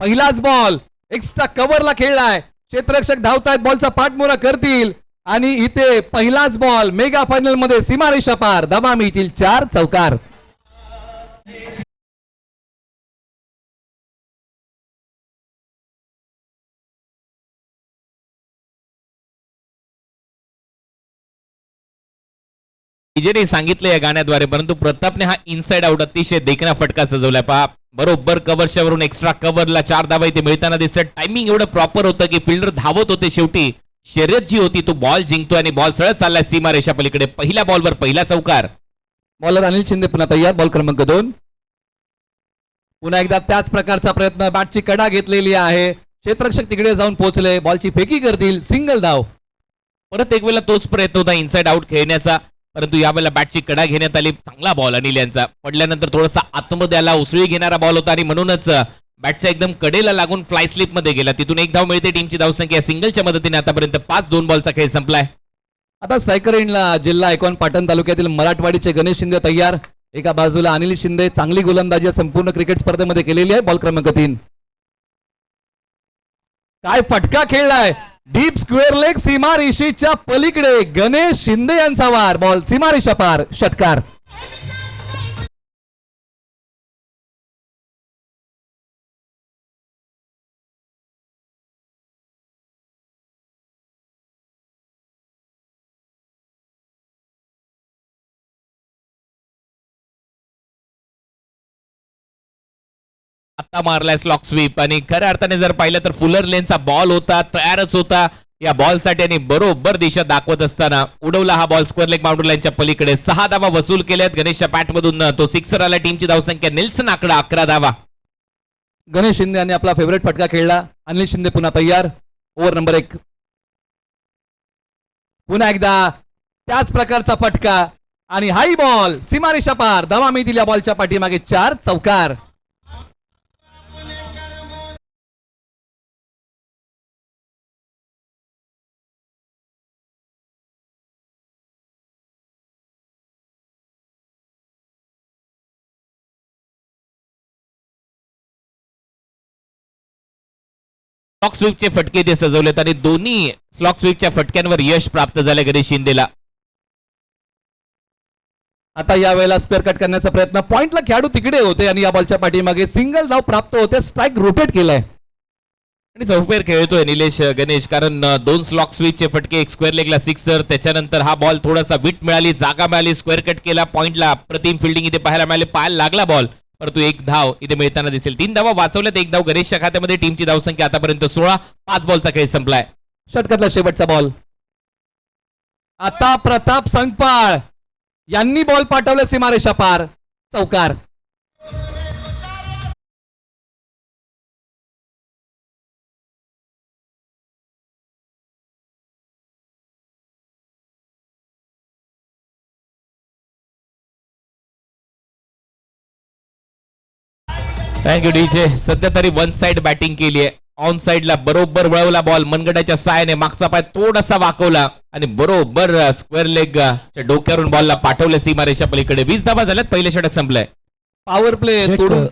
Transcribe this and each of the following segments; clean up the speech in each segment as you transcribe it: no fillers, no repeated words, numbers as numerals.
पहिलाच ball extra कव्हरला खेळलाय, क्षेत्ररक्षक धावतायत, बॉलचा पाठमोरा करतील आणि इथे पहिलाच बॉल मेगा फायनल मध्ये सीमारेषा पार, धावा मिळतील 4 चौकार. डीजेने सांगितलं या गाण्याद्वारे, परंतु प्रतापने हा इनसाइड आउट अतिशय देखणा फटका सजवलाय. पहा बरोबर कव्हरच्या वरून एक्स्ट्रा कव्हरला 4 धावा इथे मिळताना दिसतात. टायमिंग एवढं प्रॉपर होतं की फिल्डर धावत होते. शेवटी शर्यत जी होती तो बॉल जिंकतोय आणि बॉल सरळ चाललाय सीमारेषा पलीकडे. पहिल्या बॉलवर पहिला चौकार. बॉलर अनिल शिंदे पुन्हा तयार, बॉल क्रमांक 2. पुन्हा एकदा त्याच प्रकारचा प्रयत्न, बॅटची कडा घेतलेली आहे, क्षेत्ररक्षक तिकडे जाऊन पोहोचले, बॉलची फेकी करतील, सिंगल धाव. परत एक वेळेला तोच प्रयत्न होता इनसाइड आउट खेळण्याचा, परंतु यावेळेला बॅटची कडा घेण्यात आली. चांगला बॉल अनिल यांचा, पडल्यानंतर थोडासा आतमध्ये आला, उसळी घेणारा बॉल होता आणि म्हणूनच बॅटच्या एकदम कडेला लागून फ्लाय स्लिप मध्ये गेला. तिथून एक धाव मिळते. टीमची धावसंख्या सिंगलच्या मदतीने आतापर्यंत 5-2 बॉलचा खेळ संपलाय. आता स्ट्रायकर एंडला जिल्हा ऐकॉन पाटण तालुक्यातील मराठवाडीचे गणेश शिंदे तयार, एका बाजूला अनिल शिंदे. चांगली गोलंदाजी संपूर्ण क्रिकेट स्पर्धेमध्ये केलेली आहे. बॉल क्रमांक 3. काय फटका खेळलाय, डीप स्क्वेअर लेग, सीमारेषेच्या पलीकडे गणेश शिंदे यांचा वार, बॉल सीमारेषा पार, षटकार. आता मारलाय स्लॉक स्वीप आणि खऱ्या अर्थाने जर पाहिलं तर फुलर लेनचा बॉल होता, तयारच होता या बॉलसाठी आणि बरोबर दिशा दाखवत असताना उडवला हा बॉल स्क्वेअर लेग बाउंड्री लाईनच्या पलीकडे. 6 धावा वसूल केल्यात गणेशच्या बॅटमधून. तो सिक्सर आला. टीमची धावसंख्या निल्सन आकडा 11 धावा. गणेश शिंदे यांनी आपला फेवरेट फटका खेळला. अनिल शिंदे पुन्हा तयार, ओव्हर नंबर 1. पुन्हा एकदा त्याच प्रकारचा फटका आणि हाई बॉल सीमारेषा पार, धावा मिळतील या बॉलच्या पाठीमागे 4 चौकार. स्लॉक स्वीपचे फटके ते सजवलेत आणि दोन्ही स्लॉक स्वीपच्या फटक्यांवर यश प्राप्त झाले गणेश शिंदेला. आता या वेळेला स्क्वेअर कट करण्याचा प्रयत्न, पॉइंटला खेळाडू तिकडे होते आणि या बॉलच्या पाठीमागे सिंगल धाव प्राप्त होते. स्ट्राइक रोटेट केलाय आणि चौफेर खेळतोय निलेश गणेश, कारण 2 स्लॉक स्वीपचे फटके, एक स्क्वेअर लेगला सिक्सर, त्याच्यानंतर हा बॉल थोडासा विट मिळाली, जागा मिळाली, स्क्वेअर कट केला, पॉइंटला प्रतिम फिल्डिंग इथे पाहायला मिळाले, पाहायला लागला बॉल, परंतु एक धाव इथे मिळताना दिसेल. 3 धावा वाचवल्यात, एक धाव गणेशच्या खात्यामध्ये. टीमची धावसंख्या आतापर्यंत 16. 5 बॉलचा खेळ संपलाय. षटकातला शेवटचा बॉल. आता प्रताप संगपाळ यांनी बॉल पाठवले सीमारेषा पार, चौकार. Thank you DJ. सध्या तरी वन साइड बॅटिंग केली आहे. ऑन साइडला बरोबर वळवला बॉल, मनगटाच्या साहाय्याने मागचा पाय थोडासा वाकवला आणि बरोबर स्क्वेअर लेग डोक्यावरून बॉलला पाठवलं सीमारेषा पलीकडे. 20 धावा झाल्यात. पहिले षटक संपलंय. पॉवर प्ले तोडून.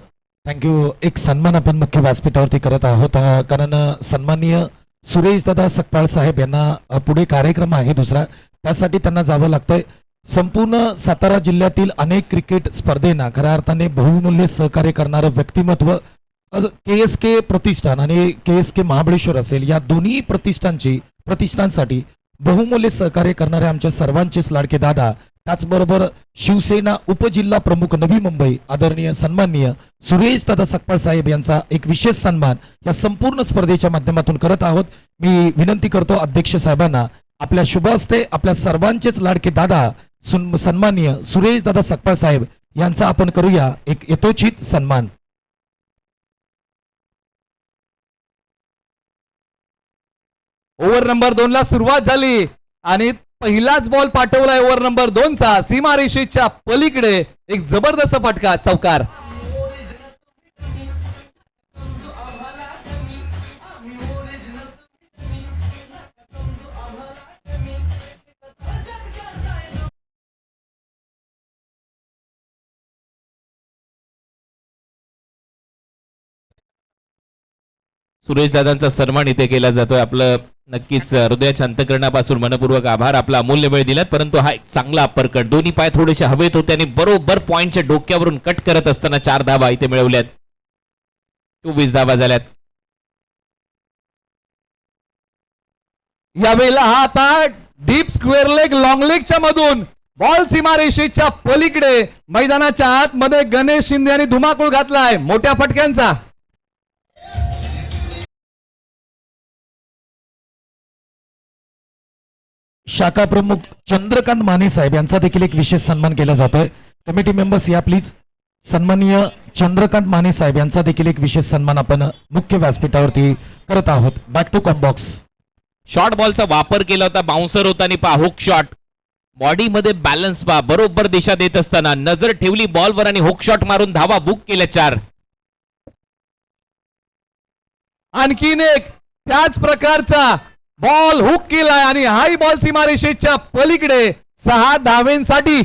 थँक्यू. एक सन्मान आपण मुख्य व्यासपीठावरती करत आहोत, कारण सन्माननीय सुरेश दादा सकपाळ साहेब यांना पुढे कार्यक्रम आहे दुसरा, त्यासाठी त्यांना जावं लागतंय. संपूर्ण सातारा जिल्ह्यातील अनेक क्रिकेट स्पर्धेंना खऱ्या अर्थाने बहुमूल्य सहकार्य करणारं व्यक्तिमत्व KSK प्रतिष्ठान आणि KSK महाबळेश्वर असेल, या दोन्ही प्रतिष्ठानसाठी बहुमूल्य सहकार्य करणारे आमच्या सर्वांचेच लाडके दादा, त्याचबरोबर शिवसेना उपजिल्हा प्रमुख नवी मुंबई आदरणीय सन्माननीय सुरेश दादा सकपाळ साहेब यांचा एक विशेष सन्मान या संपूर्ण स्पर्धेच्या माध्यमातून करत आहोत. मी विनंती करतो अध्यक्ष साहेबांना, आपल्या शुभ हस्ते आपल्या सर्वांचेच लाडके दादा सन्माननीय सुरेश दादा सकपाळ साहेब यांचा आपण करूया एक यथोचित सन्मान. ओव्हर नंबर 2 ला सुरुवात झाली आणि पहिलाच बॉल पाठवलाय ओव्हर नंबर 2 चा सीमारेषेच्या पलीकडे. एक जबरदस्त फटका, चौकार. सुरेश दादांचा सन्मान इथे केला जातोय. आपलं नक्कीच हृदयाच्या अंतकरणापासून मनपूर्वक आभार. आपला अमूल्य वेळ दिलात, परंतु हा एक चांगला अप्पर कट, दोन्ही पाय थोडेसे हवेत होते आणि बरोबर पॉइंटच्या डोक्यावरून कट करत असताना 4 धावा इथे मिळवल्यात. 24 धावा झाल्यात. यावेळेला हा आता डीप स्क्वेअर लेग लॉंग लेगच्या मधून बॉल सीमारेषेच्या पलीकडे मैदानाच्या आतमध्ये गणेश शिंदे यांनी धुमाकूळ घातलाय मोठ्या फटक्यांचा. शाखा प्रमुख चंद्रकांत माने साहेब यांचा देखील एक विशेष सन्मान केला जातोय. कमिटी मेंबर्स या प्लीज. सन्माननीय चंद्रकांत माने साहेब यांचा देखील एक विशेष सन्मान आपण मुख्य व्यासपीठावरती करत आहोत. Back to combox. शॉर्ट बॉलचा वापर केला होता, बाउन्सर होता आणि पहा हुक शॉट, बॉडीमध्ये बॅलन्स पहा, बरोबर दिशा देत असताना नजर ठेवली बॉलवर आणि हुक शॉट मारून धावा बुक केल्या 4. आणखीन एक त्याच प्रकारचा बॉल हुक केलाय आणि हाय बॉल सीमारेषेच्या पलीकडे 6 धावेंसाठी.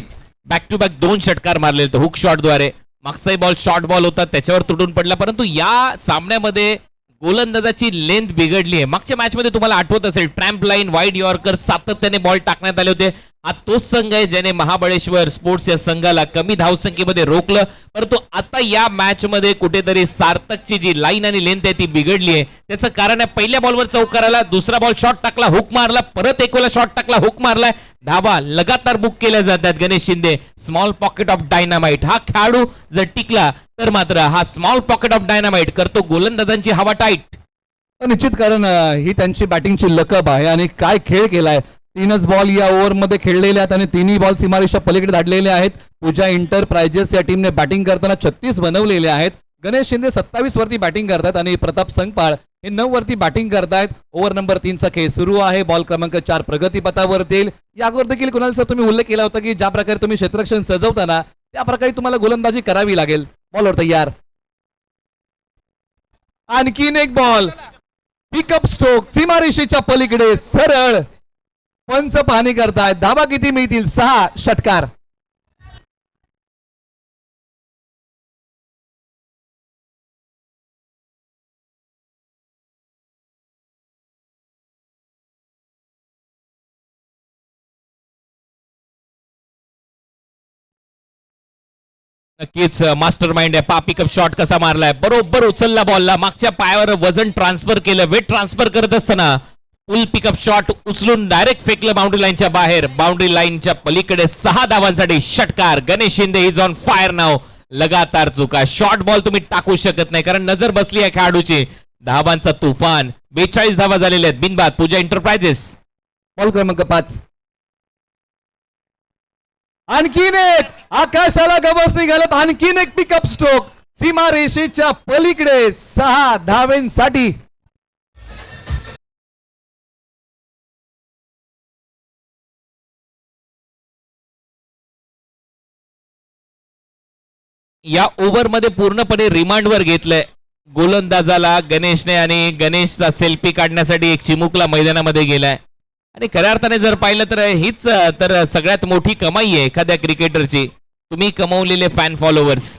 बॅक टू बॅक 2 षटकार मारले होते हुक शॉटद्वारे. मागचाही बॉल शॉर्ट बॉल होता, त्याच्यावर तुटून पडला, परंतु या सामन्यामध्ये गोलंदाजाची लेंथ बिघडली आहे. मागच्या मॅच मध्ये तुम्हाला आठवत असेल ट्रॅम्प लाईन, वाईड यॉर्कर सातत्याने बॉल टाकण्यात आले होते. हा तोच संघ आहे ज्याने महाबळेश्वर स्पोर्ट्स या संघाला कमी धावसंख्येमध्ये रोखलं, परंतु आता या मॅच मध्ये कुठेतरी सार्थकची जी लाईन आणि लेंथ आहे ती बिघडली आहे. त्याचं कारण आहे पहिल्या बॉलवर चौकार आला, दुसरा बॉल शॉट टाकला, हुक मारला, परत एक वेळा शॉट टाकला, हुक मारलाय, धावा लगातार बुक केल्या जातात. Ganesh Shinde small pocket of dynamite. हा खेळाडू जर टिकला तर मात्र हा स्मॉल पॉकेट ऑफ डायनामाइट करतो गोलंदाजांची हवा टाईट. निश्चित, कारण ही त्यांची बॅटिंगची लकब आहे आणि काय खेळ केलाय. 3च बॉल या ओव्हरमध्ये खेळलेले आहेत आणि 3ही बॉल सीमारेषा पलीकडे धाडलेले आहेत. पूजा इंटरप्राइजेस या टीमने बॅटिंग करताना 36 बनवलेले आहेत. गणेश शिंदे 27 वरती बॅटिंग करतात आणि प्रताप संगपाळ हे 9 वरती बॅटिंग करतायत. ओव्हर नंबर 3 चा खेळ सुरू आहे. बॉल क्रमांक 4 प्रगतीपथावरती. या अगोदर देखील कुणालचा तुम्ही उल्लेख केला होता की ज्या प्रकारे तुम्ही क्षेत्ररक्षण सजवताना त्या प्रकारे तुम्हाला गोलंदाजी करावी लागेल. बॉलवर तयार. आणखीन एक बॉल पिकअप स्ट्रोक सीमारेषेच्या पलीकडे सरळ पंच पाहणी करतायत. धावा किती मिळतील? 6 षटकार. नक्कीच मास्टर माइंड आहे. पा पिकअप शॉट कसा मारलाय, बरोबर उचलला बॉलला, मागच्या पायावर वजन ट्रान्सफर केलं, वेट ट्रान्सफर करत असताना फुल पिकअप शॉट उचलून डायरेक्ट फेकलं बाउंड्री लाईनच्या बाहेर. बाउंड्री लाईनच्या पलीकडे 6 धावांसाठी षटकार. Ganesh Shinde is on fire नाव. लगातार चुका, शॉर्ट बॉल तुम्ही टाकू शकत नाही कारण नजर बसली आहे खेळाडूची. धावांचा तुफान, 42 धावा झालेल्या आहेत बिनबाद. पूजा इंटरप्राइजेस. बॉल क्रमांक 5. आणखीन एक आकाशाला गवसणी घालत आणखीन एक पिकअप स्ट्रोक सीमारेषेच्या पलीकडे 6 धावेंसाठी. या ओव्हरमध्ये पूर्णपणे रिमांडवर घेतलंय गोलंदाजाला गणेशने आणि गणेशचा सेल्फी काढण्यासाठी एक चिमुकला मैदानामध्ये गेलाय. आणि खऱ्या अर्थाने जर पाहिलं तर हीच तर सगळ्यात मोठी कमाई आहे एखाद्या क्रिकेटरची. तुम्ही कमवलेले फॅन फॉलोअर्स,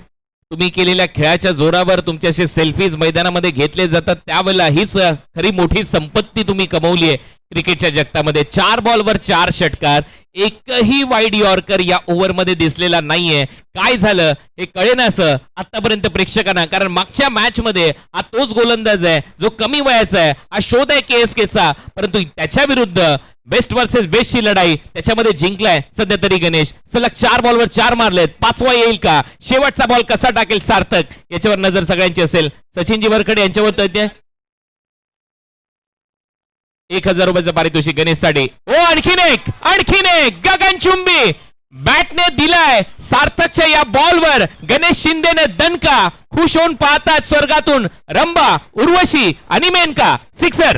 तुम्ही केलेल्या खेळाच्या जोरावर तुमच्याशी सेल्फीज मैदानामध्ये घेतले जातात, त्यावेळेला हीच खरी मोठी संपत्ती तुम्ही कमवली आहे क्रिकेटच्या जगतामध्ये. 4 बॉलवर 4 षटकार, एकही वाईड यॉर्कर या ओव्हरमध्ये दिसलेला नाहीये. काय झालं हे कळेना असं आतापर्यंत प्रेक्षकांना, कारण मागच्या मॅच मध्ये हा तोच गोलंदाज आहे जो कमी वयाचा आहे. हा शोध आहे केएसकेचा, परंतु त्याच्या विरुद्ध बेस्ट वर्सेस बेस्टची लढाई त्याच्यामध्ये जिंकलाय सध्या तरी गणेश. सलग 4 बॉलवर 4 मारलेत. 5वा येईल का? शेवटचा बॉल कसा टाकेल सार्थक, याच्यावर नजर सगळ्यांची असेल. सचिनजी वरकडे यांच्यावर तज्ञ. 1000 रुपयाचं पारितोषिक गणेशसाठी. ओ आणखीन एक गगनचुंबी बॅटने दिलाय सार्थकच्या या बॉलवर. गणेश शिंदेने दणका. खुश होऊन पाहतात स्वर्गातून रंबा, उर्वशी आणि मेनका. सिक्सर.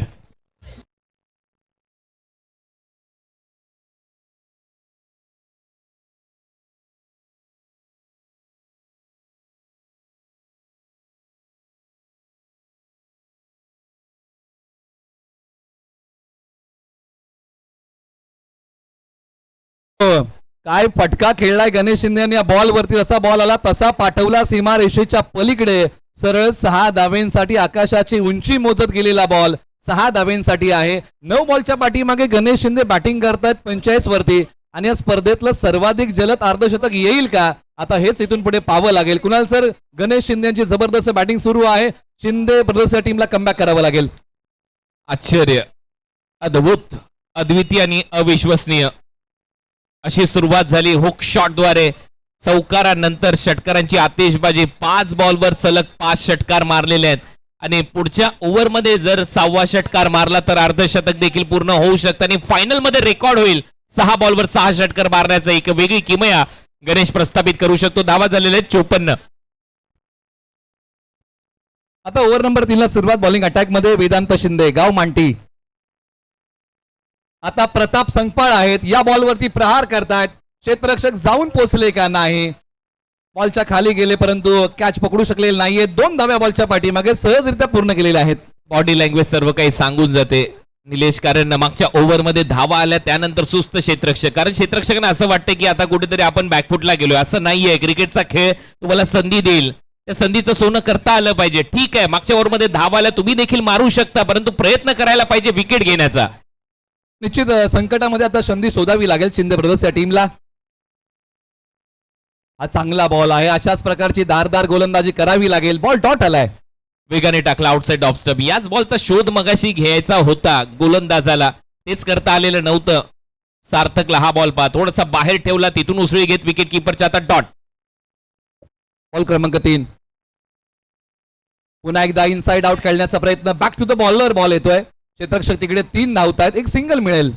काय फटका खेळलाय गणेश शिंदे यांनी या बॉल वरती. जसा बॉल आला तसा पाठवला सीमारेषेच्या पलीकडे. सरळ 6 धावेंसाठी आकाशाची उंची मोजत गेलेला बॉल 6 धावेंसाठी आहे. 9 बॉलच्या पाठीमागे गणेश शिंदे बॅटिंग करतायत 45 वरती आणि या स्पर्धेतलं सर्वाधिक जलद अर्धशतक येईल का आता हेच इथून पुढे पाहावं लागेल. कुणाल सर, गणेश शिंदे यांची जबरदस्त बॅटिंग सुरू आहे. शिंदे ब्रदर्स या टीमला कमबॅक करावं लागेल. आश्चर्य, अद्भुत, अद्वितीय आणि अविश्वसनीय अशी सुरुवात झाली हुक शॉटद्वारे. चौकारानंतर षटकारांची आतिषबाजी. 5 बॉलवर सलग 5 षटकार मारलेले आहेत आणि पुढच्या ओव्हरमध्ये जर 6वा षटकार मारला तर अर्धशतक देखील पूर्ण होऊ शकतं आणि फायनल मध्ये रेकॉर्ड होईल 6 बॉलवर 6 षटकार मारण्याचा. एक वेगळी किमया गणेश प्रस्थापित करू शकतो. धावा झालेले आहेत 54. आता ओव्हर नंबर 3 ला सुरुवात बॉलिंग अटॅक मध्ये वेदांत शिंदे, गाव मांटी. आता प्रताप संगपाळ आहेत, या बॉलवरती प्रहार करतायत. क्षेत्ररक्षक जाऊन पोहोचले का नाही, बॉलच्या खाली गेले परंतु कॅच पकडू शकलेले नाहीये. 2 धाव्या बॉलच्या पाठीमागे सहजरित्या पूर्ण केलेल्या आहेत. बॉडी लँग्वेज सर्व काही सांगून जाते निलेश, कारण मागच्या ओव्हरमध्ये धावा आल्या त्यानंतर सुस्त क्षेत्ररक्षक, कारण क्षेत्ररक्षकांना असं वाटतं की आता कुठेतरी आपण बॅकफुटला गेलोय. असं नाहीये. क्रिकेटचा खेळ तुम्हाला संधी देईल, त्या संधीचं सोनं करता आलं पाहिजे. ठीक आहे, मागच्या ओव्हरमध्ये धावा आल्या, तुम्ही देखील मारू शकता, परंतु प्रयत्न करायला पाहिजे विकेट घेण्याचा. निश्चित संकटामध्ये आता संधी शोधावी लागेल शिंदे ब्रदर्स या टीमला. हा चांगला बॉल आहे, अशाच प्रकारची धारदार गोलंदाजी करावी लागेल. बॉल डॉट आलाय, वेगाने टाकला आउटसाइड ऑफ स्टंप. याच बॉलचा शोध मगाशी घ्यायचा होता गोलंदाजाला, तेच करता आलेलं नव्हतं. सार्थकला हा बॉल पहा, थोडासा बाहेर ठेवला, तिथून उसळी घेत विकेट किपरच्या आता डॉट. बॉल क्रमांक 3. पुन्हा एकदा इनसाइड आउट खेळण्याचा प्रयत्न, back to the bowler ball येतोय. क्षेत्ररक्षक तिकडे 3 धावतायत, एक सिंगल मिळेल.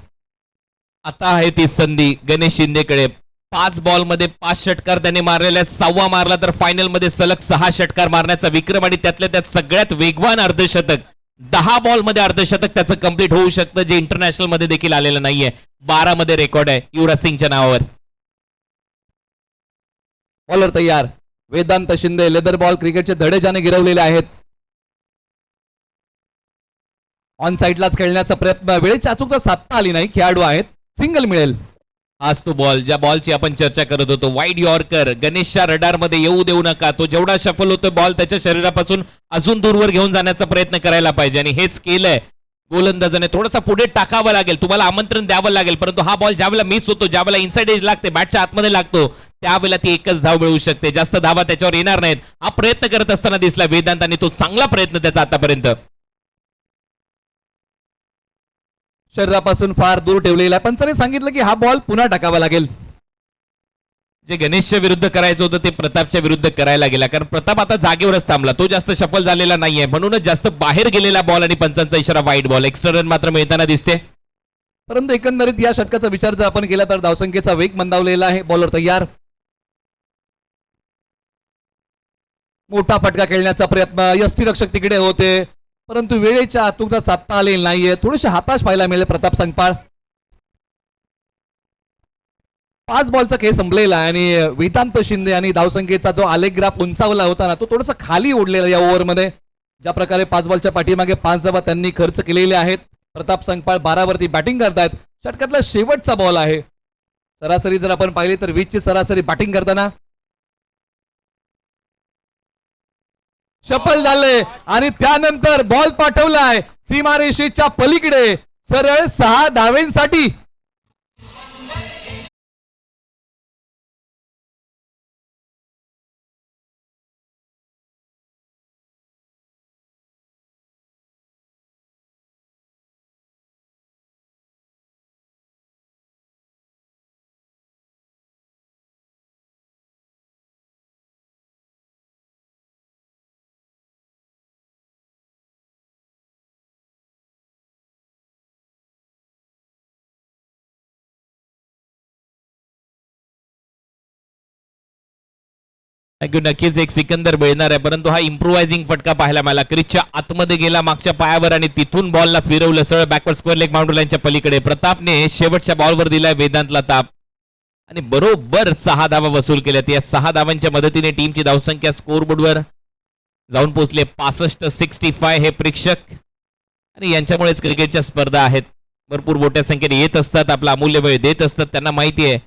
आता आहे ती संधी गणेश शिंदेकडे. 5 बॉलमध्ये 5 षटकार त्याने मारलेल्या, 6वा मारला तर फायनल मध्ये सलग 6 षटकार मारण्याचा विक्रम आणि त्यातल्या त्यात सगळ्यात वेगवान अर्धशतक. 10 बॉलमध्ये अर्धशतक त्याचं कंप्लीट होऊ शकतं, जे इंटरनॅशनल मध्ये देखील आलेलं नाहीये. 12 मध्ये रेकॉर्ड आहे युवराज सिंगच्या नावावर. बॉलर तयार, वेदांत शिंदे. लेदर बॉल क्रिकेटचे धडे ज्याने गिरवलेले आहेत. ऑन साइडलाच खेळण्याचा प्रयत्न, वेळेची अचूकता साधता आली नाही. खेळाडू आहेत, सिंगल मिळेल. आज तो बॉल ज्या बॉलची आपण चर्चा करत होतो, वाईड यॉर्कर, गणेशच्या रडार मध्ये येऊ देऊ नका. तो जेवढा सफल होतो बॉल त्याच्या शरीरापासून अजून दूरवर घेऊन जाण्याचा प्रयत्न करायला पाहिजे आणि हेच केलंय गोलंदाजाने. थोडासा पुढे टाकावं लागेल, तुम्हाला आमंत्रण द्यावं लागेल, परंतु हा बॉल ज्यावेळेला मिस होतो, ज्यावेळेला इनसाइड एज लागते, बॅटच्या आतमध्ये लागतो, त्यावेळेला ती एकच धाव मिळू शकते. जास्त धावा त्याच्यावर येणार नाहीत. हा प्रयत्न करत असताना दिसला वेदांत आणि तो चांगला प्रयत्न त्याचा आतापर्यंत. शरीरापासून फार दूर ठेवलेला आहे. पंचाने सांगितलं की हा बॉल पुन्हा टाकावा लागेल. जे गणेशच्या विरुद्ध करायचं होतं ते प्रतापच्या विरुद्ध करायला गेला, कारण प्रताप आता जागेवरच थांबला, तो जास्त सफल झालेला नाहीये, म्हणूनच जास्त बाहेर गेलेला बॉल आणि पंचांचा इशारा वाईड बॉल. एक्स्ट्रा रन मात्र मिळताना दिसते. परंतु एकंदरीत या षटकाचा विचार जर आपण केला तर धावसंख्येचा वेग मंदावलेला आहे. बॉलर तयार, मोठा फटका खेळण्याचा प्रयत्न. यष्टीरक्षक तिकडे होते परंतु वेळेच्या अचूकता साधता आलेली नाहीये. थोडेसे हाताश पाहायला मिळेल प्रताप संगपाळ. 5 बॉलचा खेळ संपलेला आहे आणि वेदांत शिंदे आणि धावसंख्येचा जो आलेख ग्राफ उंचावला होता ना, तो थोडासा खाली ओढलेला या ओव्हरमध्ये. ज्या प्रकारे 5 बॉलच्या पाठीमागे 5 धावा त्यांनी खर्च केलेले आहेत. प्रताप संगपाळ 12 वरती बॅटिंग करतायत. षटकातला शेवटचा बॉल आहे. सरासरी जर आपण पाहिली तर 20 ची सरासरी बॅटिंग करताना. सफल झाले आणि त्यानंतर बॉल पाठवलाय सीमारेषेच्या पलीकडे सरळ 6 धावेंसाठी. नक्कीच एक सिकंदर मिळणार आहे, परंतु हा इम्प्रोवायझिंग फटका पाहायला मिळाला. क्रिजच्या आतमध्ये गेला मागच्या पायावर आणि तिथून बॉलला फिरवलं सरळ बॅकवर्ड स्क्वेअर लेग बाउंड्री लाईनच्या पलीकडे. प्रतापने शेवटच्या बॉलवर दिलाय वेदांतला ताप आणि बरोबर 6 धावा वसूल केल्यात. या 6 धावांच्या मदतीने टीमची धावसंख्या स्कोअरबोर्डवर जाऊन पोहोचले 65-65. हे प्रेक्षक आणि यांच्यामुळेच क्रिकेटच्या स्पर्धा आहेत, भरपूर मोठ्या संख्येने येत असतात, आपला अमूल्य वेळ देत असतात. त्यांना माहिती आहे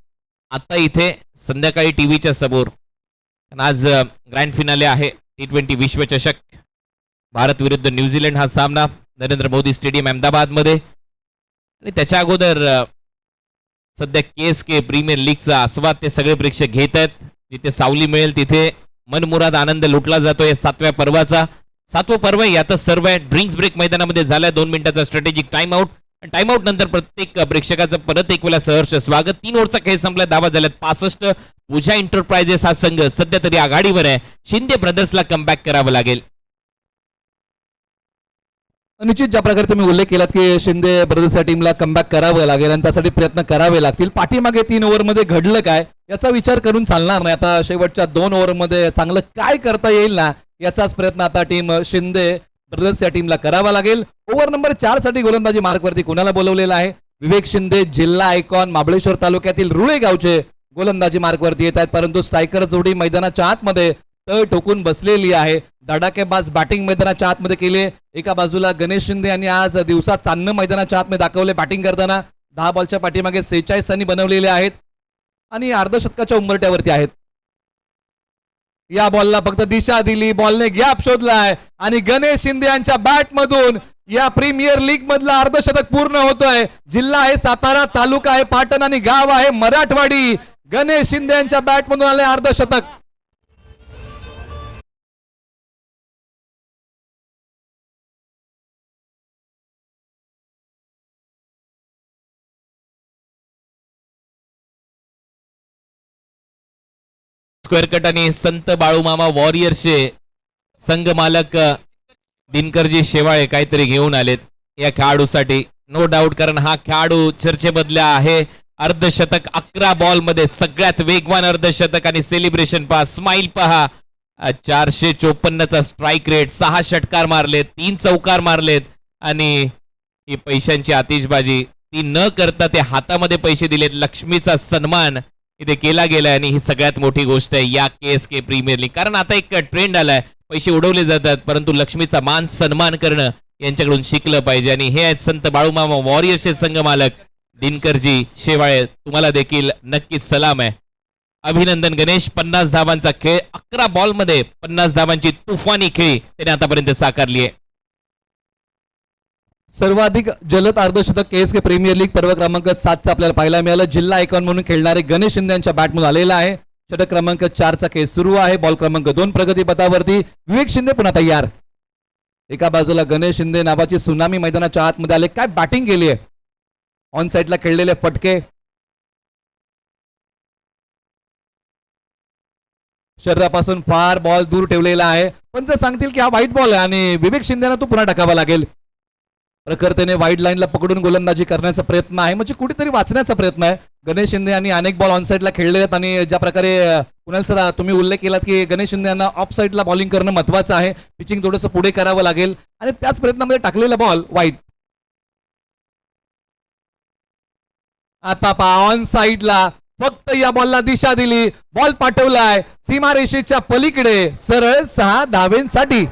आता इथे संध्याकाळी टीव्हीच्या समोर आज ग्रँड फिनाले आहे, T20 विश्वचषक भारत विरुद्ध न्यूझीलंड हा सामना नरेंद्र मोदी स्टेडियम अहमदाबादमध्ये. आणि त्याच्या अगोदर सध्या KSK प्रीमियर लीगचा आस्वाद ते सगळे प्रेक्षक घेत आहेत. जिथे सावली मिळेल तिथे मनमुराद आनंद लुटला जातोय 7व्या पर्वाचा. 7वं पर्व यातच सर्व आहे. ड्रिंक्स ब्रेक मैदानामध्ये झालाय 2 मिनिटाचा strategic time out. Time out नंतर प्रत्येक प्रेक्षकाचं परत एक वेळा सहर्ष स्वागत. 3 ओव्हरचा खेळ संपला, धावा झाल्यात 65. पूजा एंटरप्राइजेस हा संघ सध्या तरी आघाडीवर आहे. शिंदे ब्रदर्सला कमबॅक करावं लागेल. निश्चित ज्या प्रकारे तुम्ही उल्लेख केलात की शिंदे ब्रदर्सच्या टीमला कमबॅक करावं लागेल आणि त्यासाठी प्रयत्न करावे लागतील. पाठीमागे 3 ओव्हरमध्ये घडलं काय याचा विचार करून चालणार नाही. आता शेवटच्या 2 ओव्हरमध्ये चांगलं काय करता येईल ना याचाच प्रयत्न आता टीम शिंदे ब्रदर्सच्या टीमला करावा लागेल. ओव्हर नंबर 4 साठी गोलंदाजी मार्कवरती कुणाला बोलवलेलं आहे? विवेक शिंदे, जिल्हा आयकॉन, महाबळेश्वर तालुक्यातील रुळे गावचे गोलंदाजी मार्कवरती येत आहेत. परंतु स्ट्रायकर जोडी मैदानाच्या आतमध्ये तळ ठोकून बसलेली आहे. धडाकेबाज बॅटिंग मैदानाच्या आतमध्ये केली. एका बाजूला गणेश शिंदे यांनी आज दिवसात चांदणं मैदानाच्या आतमध्ये दाखवले बॅटिंग करताना. 10 बॉलच्या पाठीमागे 46 रनी बनवलेले आहेत आणि अर्धशतकाच्या उंबरट्यावरती आहेत. या बॉलला फक्त दिशा दिली, बॉलने गॅप शोधलाय आणि गणेश शिंदे यांच्या बॅट मधून या प्रीमियर लीग मधला अर्धशतक पूर्ण होतोय. जिल्हा आहे सातारा, तालुका आहे पाटण आणि गाव आहे मराठवाडी. गणेश शिंदे यांच्या बॅट मधून आले अर्धशतक. स्क्वेअर कट आणि संत बाळूमामा वॉरियर्सचे संघ मालक दिनकरजी शेवाळे काहीतरी घेऊन आलेत या खेळाडूसाठी. नो डाऊट, कारण हा खेळाडू चर्चेमधला आहे. अर्धशतक 11 बॉल मध्ये सगळ्यात वेगवान अर्धशतक आणि सेलिब्रेशन पहा, स्माइल पहा. 454चा स्ट्राईक रेट, 6 षटकार मारलेत, 3 चौकार मारलेत आणि ही पैशांची आतिषबाजी ती न करता ते हातामध्ये पैसे दिलेत. लक्ष्मीचा सन्मान इथे केला गेलाय आणि ही सगळ्यात मोठी गोष्ट आहे या KSK प्रीमियर लीग. कारण आता एक ट्रेंड आलाय, पैसे उडवले जातात परंतु लक्ष्मीचा मान सन्मान करणं यांच्याकडून शिकलं पाहिजे. आणि हे आहेत संत बाळूमामा वॉरियर्सचे संघ मालक दिनकरजी शेवाळे. तुम्हाला देखील नक्कीच सलाम आहे. अभिनंदन गणेश. 50 धावांचा खेळ, 11 बॉल मध्ये 50 धावांची तुफानी खेळी त्याने आतापर्यंत साकारली आहे. सर्वाधिक जलद अर्धशतक KSK प्रीमियर लीग पर्व क्रमांक 7 आपल्याला पाहायला मिळालं. जिल्हा आयकॉन म्हणून खेळणारे गणेश शिंदे यांच्या बॅटमधून आलेला आहे. षटक क्रमांक 4 खेळ सुरू आहे. बॉल क्रमांक 2 प्रगतीपथावरती. विवेक शिंदे पुन्हा तयार. एका बाजूला गणेश शिंदे नावाची सुनामी मैदानाच्या आतमध्ये आले. काय बॅटिंग केली आहे. ऑन साइडला खेळलेले फटके, शरीरापासून फार बॉल दूर ठेवलेला आहे. पण जर सांगतील की हा व्हाईट बॉल आहे आणि विवेक शिंदेना तो पुन्हा टाकावा लागेल. प्रखरतेने वाईड लाईनला पकडून गोलंदाजी करण्याचा प्रयत्न आहे, म्हणजे कुठेतरी वाचण्याचा प्रयत्न आहे. गणेश शिंदे यांनी अनेक बॉल ऑन साइडला खेळले आहेत आणि ज्या प्रकारे कुणाल सर तुम्ही उल्लेख केलात की गणेश शिंदे यांना ऑफ साइडला बॉलिंग करणं महत्वाचं आहे. पिचिंग थोडंसं पुढे करावं लागेल आणि त्याच प्रयत्नामध्ये टाकलेला बॉल वाईड. आता पहा ऑन साइडला फक्त या बॉलला दिशा दिली, बॉल पाठवलाय सीमारेषेच्या पलीकडे सरळ 6 धावेंसाठी.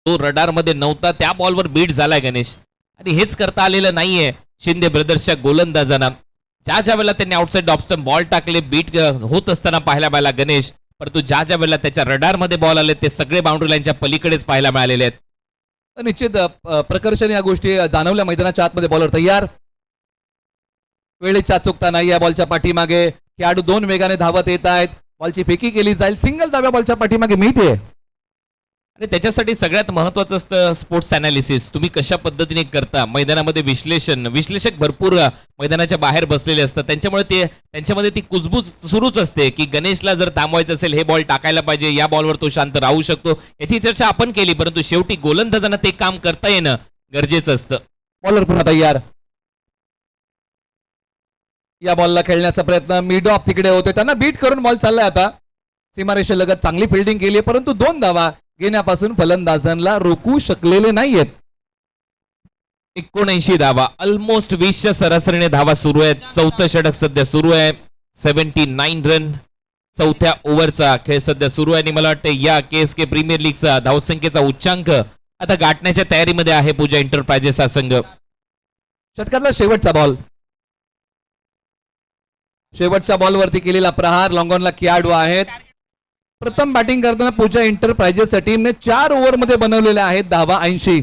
तो रडार मध्ये नव्हता, त्या बॉलवर बीट झालाय गणेश. आणि हेच करता आलेलं नाहीये शिंदे ब्रदर्सच्या गोलंदाजांना. ज्या वेळेला त्यांनी आउटसाइड ऑफस्टंप बॉल टाकले बीट होत असताना पाहायला मिळाला गणेश, परंतु ज्या वेळेला त्याच्या रडार मध्ये बॉल आले ते सगळे बाउंड्री लाईनच्या पलीकडेच पाहायला मिळालेले आहेत. निश्चित प्रकर्षण या गोष्टी जाणवल्या. मैदानाच्या आतमध्ये बॉलर तयार. वेळेच्या चुकता नाही या बॉलच्या पाठीमागे. खेळाडू 2 वेगाने धावत येत आहेत. बॉलची फेकी केली जाईल. सिंगल धाव्या बॉलच्या पाठीमागे मिळते. आणि त्याच्यासाठी सगळ्यात महत्वाचं असतं स्पोर्ट्स अनालिसिस. तुम्ही कशा पद्धतीने करता. मैदानामध्ये विश्लेषक भरपूर मैदानाच्या बाहेर बसलेले असतात, त्यांच्यामध्ये ती कुजबूज सुरूच असते की गणेशला जर थांबवायचं असेल हे बॉल टाकायला पाहिजे, या बॉलवर तो शांत राहू शकतो. याची चर्चा आपण केली, परंतु शेवटी गोलंदाजांना ते काम करता येणं गरजेचं असतं. बॉलर पुन्हा तयार. या बॉलला खेळण्याचा प्रयत्न, मिड ऑफ तिकडे होते, त्यांना बीट करून बॉल चाललाय आता. सीमारेषे लगत चांगली फिल्डिंग केली परंतु 2 धावा घेण्यापासून फलंदाजांना रोखू शकलेले नाहीयेत. 79 धावा, ऑलमोस्ट 20च्या सरासरीने धावा सुरू आहेत. चौथं षटक सध्या सुरू आहे. 79 रन. चौथ्या ओव्हरचा खेळ सध्या सुरू आहे आणि मला वाटतं या KSK प्रीमियर लीगचा धावसंख्येचा उच्चांक आता गाठण्याच्या तयारीमध्ये आहे पूजा एंटरप्राइजेस हा संघ. षटकातला शेवटचा बॉल, शेवटच्या बॉलवरती केलेला प्रहार, लॉंगॉनला खेळाडू आहेत. प्रथम बॅटिंग करताना पूजा एंटरप्राइजेस टीमने 4 ओव्हरमध्ये बनवलेल्या आहेत धावा 80.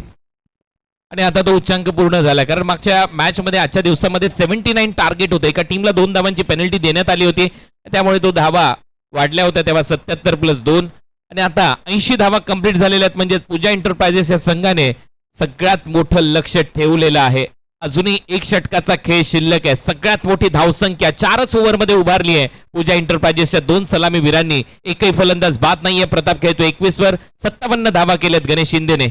आणि आता तो उच्चांक पूर्ण झाला कारण मागच्या मॅच मध्ये आजच्या दिवसामध्ये 79 टार्गेट होते. एका टीमला 2 धावांची पेनल्टी देण्यात आली होती त्यामुळे तो धावा वाढल्या होत्या तेव्हा 77+2 आणि आता 80 धावा कंप्लीट झालेल्या आहेत. म्हणजे पूजा एंटरप्राइजेस या संघाने सगळ्यात मोठं लक्ष ठेवलेलं आहे. अजूनही एक षटकाचा खेळ शिल्लक आहे. सगळ्यात मोठी धावसंख्या 4च ओव्हरमध्ये उभारली आहे पूजा एंटरप्राइजेसच्या 2 सलामीवीरांनी. एकही फलंदाज बाद नाहीये. प्रताप खेळतो 21 वर. 57 धावा केल्यात गणेश शिंदेने.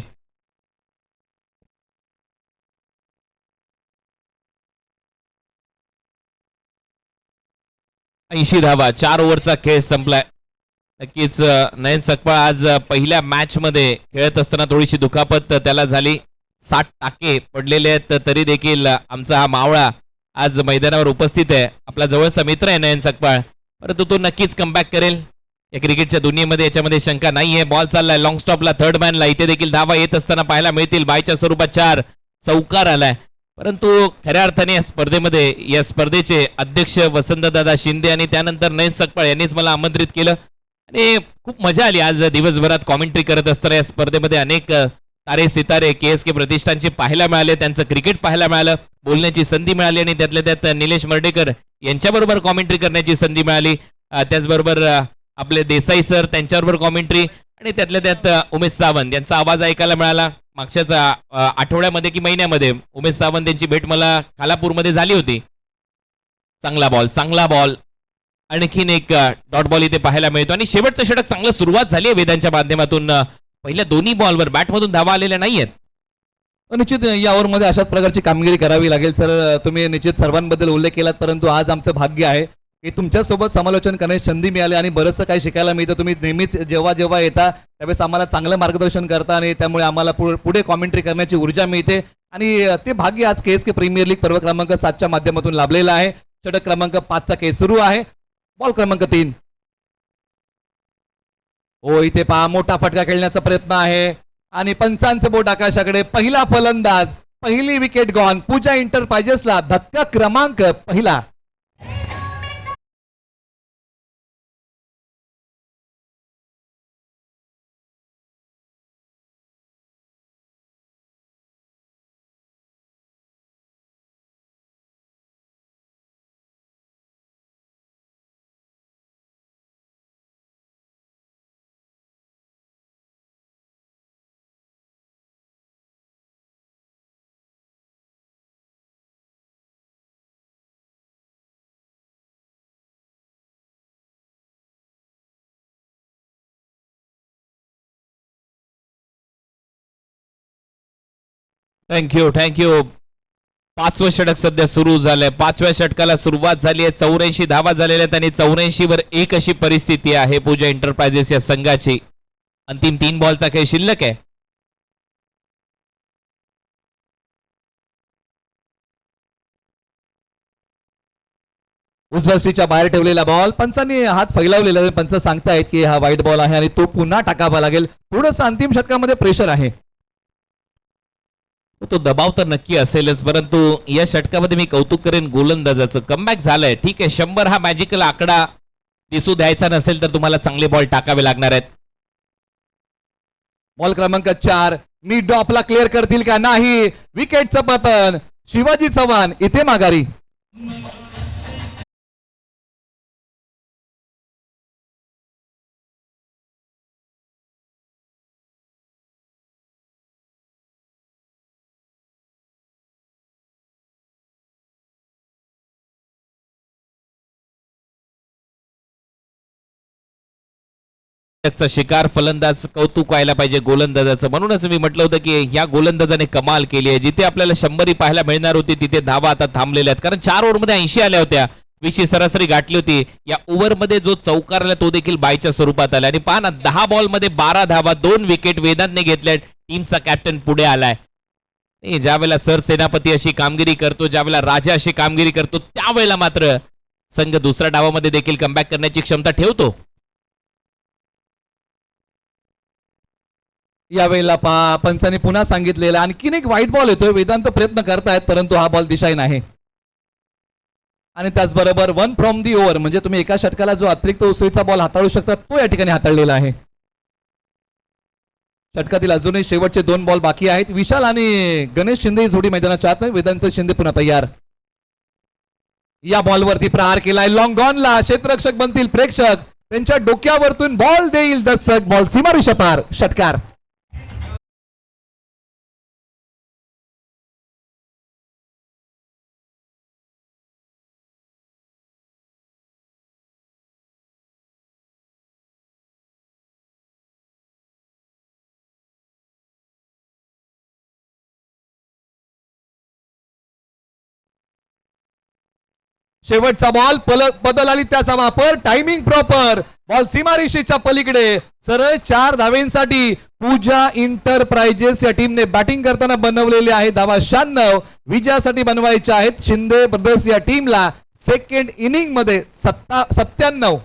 ऐंशी धावा, 4 ओव्हरचा खेळ संपलाय. नक्कीच नयन सकपाळ आज पहिल्या मॅच मध्ये खेळत असताना थोडीशी दुखापत त्याला झाली. 60 टाके पडलेले आहेत तरी देखील आमचा हा मावळा आज मैदानावर उपस्थित आहे. आपला जवळचा मित्र आहे नयन सकपाळ, परंतु तो नक्कीच कमबॅक करेल या क्रिकेटच्या दुनियेमध्ये, याच्यामध्ये शंका नाहीये. बॉल चाललाय लॉंग स्टॉपला थर्ड मॅनला. इथे देखील धावा येत असताना पाहायला मिळतील. बायच्या स्वरूपात 4 चौकार आलाय. परंतु खऱ्या अर्थाने या स्पर्धेमध्ये या स्पर्धेचे अध्यक्ष वसंतदादा शिंदे आणि त्यानंतर नयन सकपाळ यांनीच मला आमंत्रित केलं आणि खूप मजा आली आज दिवसभरात कॉमेंट्री करत असताना. या स्पर्धेमध्ये अनेक तारे सितारे KSK प्रतिष्ठानचे पाहायला मिळाले, त्यांचं क्रिकेट पाहायला मिळालं, बोलण्याची संधी मिळाली आणि त्यातल्या त्यात निलेश मर्डेकर यांच्याबरोबर कॉमेंट्री करण्याची संधी मिळाली. त्याचबरोबर आपले देसाई सर त्यांच्याबरोबर कॉमेंट्री आणि त्यातल्या त्यात उमेश सावंत यांचा आवाज ऐकायला मिळाला. मागच्याच आठवड्यामध्ये की महिन्यामध्ये उमेश सावंत यांची भेट मला खालापूरमध्ये झाली होती. चांगला बॉल आणखीन एक डॉट बॉल इथे पाहायला मिळतो आणि शेवटचं षटक चांगलं सुरुवात झाली आहे वेदांच्या माध्यमातून. पहिल्या दोन्ही बॉलवर बॅटमधून धावा आलेल्या नाहीयेत. निश्चित या ओव्हरमध्ये अशाच प्रकारची कामगिरी करावी लागेल सर. तुम्ही निश्चित सर्वांबद्दल उल्लेख केलात परंतु आज आमचं भाग्य आहे की तुमच्यासोबत समालोचन करण्याची संधी मिळाली आणि बरंचसं काही शिकायला मिळतं. तुम्ही नेहमीच जेव्हा जेव्हा येता त्यावेळेस आम्हाला चांगलं मार्गदर्शन करता आणि त्यामुळे आम्हाला पुढे कॉमेंट्री करण्याची ऊर्जा मिळते आणि ते भाग्य आज KSK प्रीमियर लीग पर्व क्रमांक 7च्या माध्यमातून लाभलेलं आहे. षटक क्रमांक 5चा खेळ सुरू आहे. बॉल क्रमांक 3. हो इथे पहा मोठा फटका खेळण्याचा प्रयत्न आहे आणि पंचांचं बोट आकाशाकडे. पहिला फलंदाज, पहिली विकेट गॉन. पूजा एंटरप्राइजेसला धक्का क्रमांक पहिला. थँक्यू 5वं षटक सध्या सुरू झालंय. 5व्या षटकाला सुरुवात झाली आहे. 84 धावा झालेल्या आहेत आणि 84 वर 1 अशी परिस्थिती आहे पूजा एंटरप्राइजेस या संघाची. अंतिम 3 बॉलचा खेळ शिल्लक आहे. उजव्या स्ट्रीच्या बाहेर ठेवलेला बॉल. पंचांनी हात फैलावलेला. पंच सांगतायत की हा वाईट बॉल आहे आणि तो पुन्हा टाकावा लागेल. थोडंसं अंतिम षटकामध्ये प्रेशर आहे. तो दबाव तर नक्की असेलच, परंतु या षटकामध्ये मी कौतुक करेन गोलंदाजाचं. कमबॅक झालंय. ठीक आहे, 100 हा मॅजिकल आकडा दिसू द्यायचा नसेल तर तुम्हाला चांगले बॉल टाकावे लागणार आहेत. बॉल क्रमांक 4. मी डॉपला क्लिअर करतील का नाही. विकेटचं पतन. शिवाजी चव्हाण इथे माघारी. चा शिकार फलंदाज कौतुक व्हायला पाहिजे गोलंदाजाचं. म्हणूनच मी म्हटलं होतं की या गोलंदाजाने कमाल केली आहे. जिथे आपल्याला 100 पाहायला मिळणार होती तिथे धावा आता थांबलेल्या आहेत. कारण 4 ओव्हरमध्ये 80 आल्या होत्या. 20 सरासरी गाठली होती. या ओव्हरमध्ये जो चौकार आला तो देखील बायच्या स्वरूपात आला. आणि पहा ना 10 बॉलमध्ये 12 धावा, 2 विकेट वेदांतने घेतल्या. टीमचा कॅप्टन पुढे आलाय. ज्यावेळेला सरसेनापती अशी कामगिरी करतो, ज्यावेळेला राजा अशी कामगिरी करतो, त्यावेळेला मात्र संघ दुसऱ्या डावामध्ये देखील कमबॅक करण्याची क्षमता ठेवतो. यावेळेला पहा पंचांनी पुन्हा सांगितलेला आणखीन एक वाईट बॉल येतोय. वेदांत प्रयत्न करतायत परंतु हा बॉल दिशाहीन आहे. आणि त्याचबरोबर 1 फ्रॉम दी ओव्हर म्हणजे तुम्ही एका षटकाला जो अतिरिक्त उसळीचा बॉल हाताळू शकता तो या ठिकाणी हाताळलेला आहे. षटकातील अजूनही शेवटचे 2 बॉल बाकी आहेत. विशाल आणि गणेश शिंदे ही जोडी मैदानाच्या आत नाही. वेदांत शिंदे पुन्हा तयार. या बॉलवरती प्रहार केलाय लॉंग ऑनला. क्षेत्ररक्षक बनतील प्रेक्षक. त्यांच्या डोक्यावरतून बॉल देईल दर्शक. बॉल सीमारेषा पार. षटकार. शेवटचा बॉल बदल आली त्याचा वापर. Timing proper. बॉल सीमारेषेच्या पलीकडे. सरळ 4 धावेंसाठी पूजा इंटरप्राइजेस या टीमने बॅटिंग करताना बनवलेले आहे धावा 96. विजयासाठी बनवायच्या आहेत शिंदे ब्रदर्स या टीमला. सेकंड इनिंग मध्ये 97.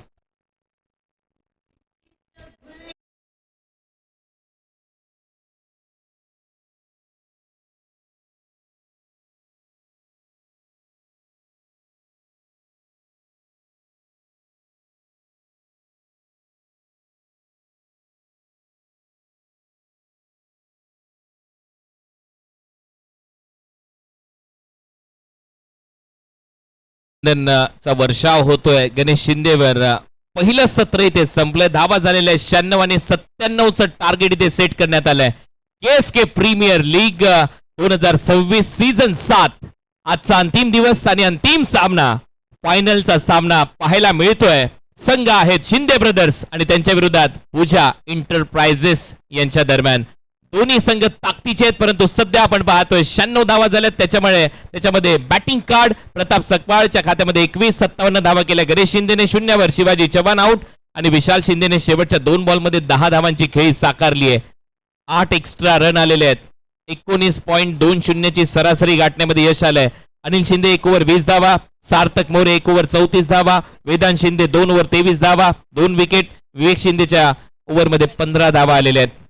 चा वर्षाव होतोय गणेश शिंदेवर. पहिलं सत्र इथे संपलंय. धावा झालेल्या 96 आणि 97चं टार्गेट इथे सेट करण्यात आलंय. केएसके प्रीमियर लीग 2026 सीझन 7 आजचा अंतिम दिवस आणि अंतिम सामना, फायनलचा सामना पाहायला मिळतोय. संघ आहेत शिंदे ब्रदर्स आणि त्यांच्या विरोधात पूजा इंटरप्राइजेस यांच्या दरम्यान. दोन्ही संघ ताकदीचे आहेत परंतु सध्या आपण पाहतोय 96 धावा झाल्यात. त्याच्यामध्ये बॅटिंग कार्ड प्रताप सकपाळच्या खात्यामध्ये 21-57 धावा केल्या. गणेश शिंदेने 0 वर, शिवाजी चव्हाण आउट आणि विशाल शिंदेने शेवटच्या 2 बॉलमध्ये 10 धावांची खेळी साकारली आहे. 8 एक्स्ट्रा रन आलेले आहेत. 19.20 ची सरासरी गाठण्यामध्ये यश आलंय. अनिल शिंदे 1 ओव्हर 20 धावा, सार्थक मोरे 1 ओव्हर 34 धावा, वेदांत शिंदे 2 ओव्हर 23 धावा, 2 विकेट. विवेक शिंदेच्या ओव्हरमध्ये 15 धावा आलेल्या आहेत.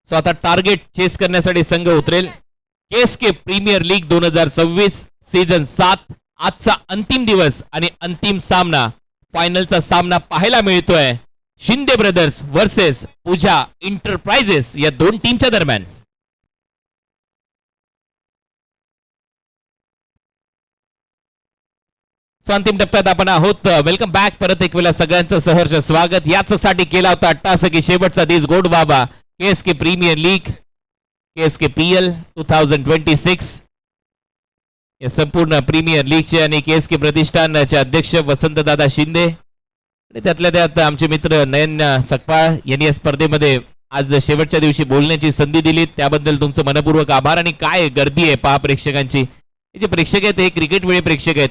सो आता टार्गेट चेस करण्यासाठी संघ उतरेल. केएसके प्रीमियर लीग 2026 सीझन 7 आजचा अंतिम दिवस आणि अंतिम सामना, फायनलचा सामना पाहायला मिळतोय शिंदे ब्रदर्स वर्सेस पूजा इंटरप्राइजेस या 2 टीमच्या दरम्यान. सो अंतिम टप्प्यात आपण आहोत. Welcome back. परत एक वेळा सगळ्यांचं सहर्ष स्वागत. यासाठी केला होता अट्टासकी शेवटचा दिस गोड बाबा. KSK premier league, KSK PL 2026 या संपूर्ण प्रीमियर लीगचे आणि केएसके प्रतिष्ठानचे अध्यक्ष वसंतदादा शिंदे आणि त्यातल्या त्यात आमचे मित्र नयन सकपाळ यांनी या स्पर्धेमध्ये आज शेवटच्या दिवशी बोलण्याची संधी दिली. त्याबद्दल तुमचं मनपूर्वक आभार. आणि काय गर्दी आहे पहा प्रेक्षकांची. हे जे प्रेक्षक आहेत हे क्रिकेट वेळे प्रेक्षक आहेत.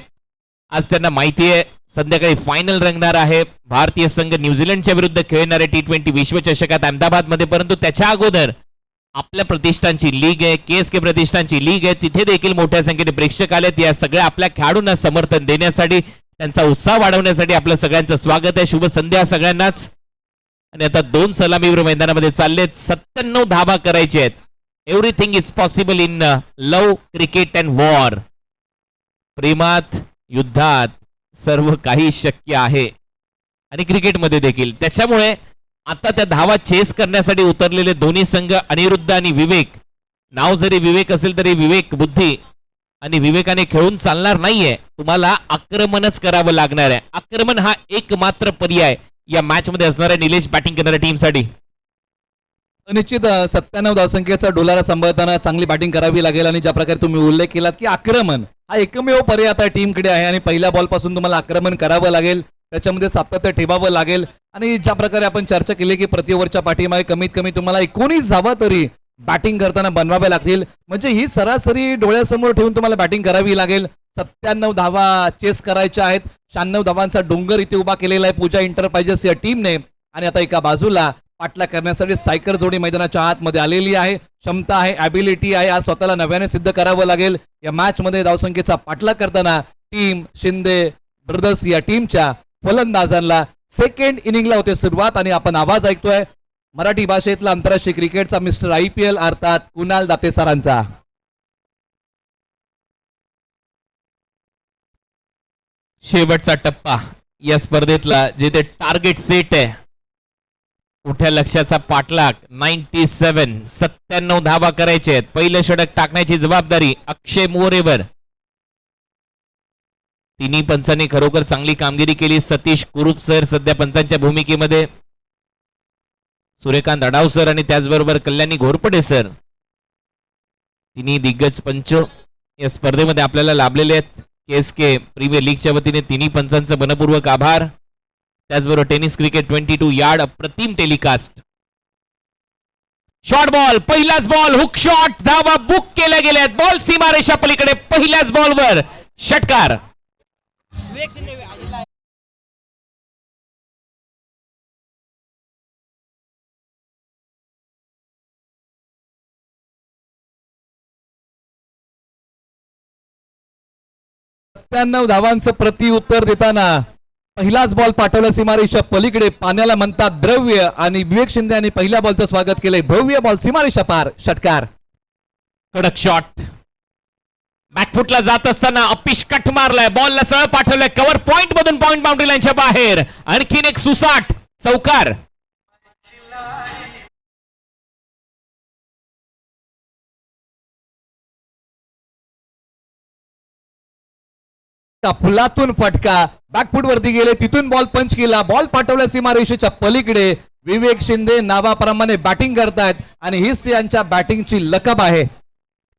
आज त्यांना माहिती आहे संध्याकाळी फायनल रंगणार आहे. भारतीय संघ न्यूझीलंडच्या विरुद्ध खेळणारे T20 विश्वचषकात अहमदाबादमध्ये. परंतु त्याच्या अगोदर आपल्या प्रतिष्ठानची लीग आहे, केएसके प्रतिष्ठानची लीग आहे. तिथे देखील मोठ्या संख्येने प्रेक्षक आलेत या सगळ्या आपल्या खेळाडूंना समर्थन देण्यासाठी, त्यांचा उत्साह वाढवण्यासाठी. आपलं सगळ्यांचं स्वागत आहे. शुभ संध्या सगळ्यांनाच. आणि आता 2 सलामीवर मैदानामध्ये चाललेत. 97 धावा करायचे आहेत. Everything is possible in love, cricket and war. प्रेमात, युद्धात सर्व काही शक्य आहे आणि क्रिकेटमध्ये देखील. त्याच्यामुळे आता त्या धावा चेस करण्यासाठी उतरलेले दोन्ही संघ अनिरुद्ध आणि विवेक. नाव जरी विवेक असेल तरी विवेक बुद्धी आणि विवेकाने खेळून चालणार नाहीये. तुम्हाला आक्रमणच करावं लागणार आहे. आक्रमण हा एकमात्र पर्याय या मॅच मध्ये असणार आहे निलेश बॅटिंग करणाऱ्या टीमसाठी. निश्चित 97 धावसंख्येचा डोलारा सांभाळताना चांगली बॅटिंग करावी लागेल आणि ज्या प्रकारे तुम्ही उल्लेख केलात की आक्रमण हा एकमेव पर्याय आता टीमकडे आहे आणि पहिल्या बॉल पासून तुम्हाला आक्रमण करावं लागेल, त्याच्यामध्ये सातत्य ठेवावं लागेल आणि ज्या प्रकारे आपण चर्चा केली की प्रति ओव्हरच्या पाठीमागे कमीत कमी तुम्हाला 19 धावा तरी बॅटिंग करताना बनवाव्या लागतील, म्हणजे ही सरासरी डोळ्यासमोर ठेवून तुम्हाला बॅटिंग करावी लागेल. 97 धावा चेस करायच्या आहेत. 96 धावांचा डोंगर इथे उभा केलेला आहे पूजा इंटरप्राइजेस या टीमने आणि आता एका बाजूला पाठलाग करण्यासाठी सायकर जोडी मैदानाच्या आतमध्ये आलेली आहे. क्षमता आहे, ॲबिलिटी आहे, आज स्वतःला नव्याने सिद्ध करावं लागेल. या मॅच मध्ये धावसंख्येचा पाठलाग करताना टीम शिंदे ब्रदर्स या टीमच्या फलंदाजांना सेकंड इनिंगला होते सुरुवात आणि आपण आवाज ऐकतोय मराठी भाषेतला आंतरराष्ट्रीय क्रिकेटचा मिस्टर IPL अर्थात कुणाल दाते सरांचा. शेवटचा टप्पा या स्पर्धेतला जिथे टार्गेट सेट आहे, मोठ्या लक्ष्याचा पाठलाग 97 धावा करायचे आहेत. पहिलं षटक टाकण्याची जबाबदारी अक्षय मोरेवर. तिन्ही पंचांनी खरोखर चांगली कामगिरी केली. सतीश कुरुप सर सध्या पंचांच्या भूमिकेमध्ये, सूर्यकांत अडाव सर आणि त्याचबरोबर कल्याणी घोरपडे सर, तिन्ही दिग्गज पंच या स्पर्धेमध्ये आपल्याला लाभलेले आहेत. KSK प्रीमियर लीगच्या वतीने तिन्ही पंचांचं मनपूर्वक आभार. त्याचबरोबर टेनिस क्रिकेट 22 यार्ड अप्रतिम टेलिकास्ट. शॉर्ट बॉल, पहिलाच बॉल, हुक शॉट, धावा बुक केल्या गेल्यात. बॉल सीमारेषा पलीकडे, पहिल्याच बॉलवर षटकार. धावांचं प्रति उत्तर देताना पहिलाच बॉल पाठवला सीमारेषा पलीकडे. पाण्याला म्हणतात द्रव्य आणि विवेक शिंदे यांनी पहिल्या बॉलचं स्वागत केलंय. भव्य बॉल सीमारेषा पार, षटकार. कडक शॉट, बॅकफुटला जात असताना अपिश कट मारलाय. बॉलला सरळ पाठवलाय कव्हर पॉइंट मधून, पॉइंट बाउंड्री लाईनच्या बाहेर. आणखीन एक सुसाट चौकार. फुलातून फटका, बॅकफुट वरती गेले, तिथून बॉल पंच केला. बॉल पाठवला सीमारेषेच्या पलीकडे. विवेक शिंदे नावाप्रमाणे बॅटिंग करतायत आणि हीच यांच्या बॅटिंगची लकब आहे.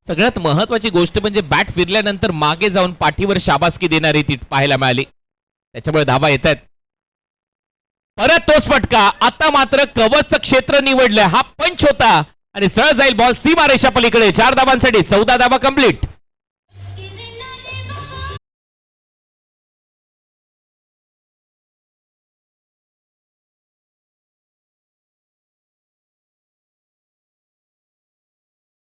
सगळ्यात महत्वाची गोष्ट म्हणजे बॅट फिरल्यानंतर मागे जाऊन पाठीवर शाबासकी देणारी ती पाहायला मिळाली. त्याच्यामुळे धावा येत आहेत. परत तोच फटका. आता मात्र कवचचं क्षेत्र निवडलंय. हा पंच होता आणि सरळ जाईल बॉल सीमारेषा पलीकडे. 4 धावांसाठी 14 धावा कंप्लीट.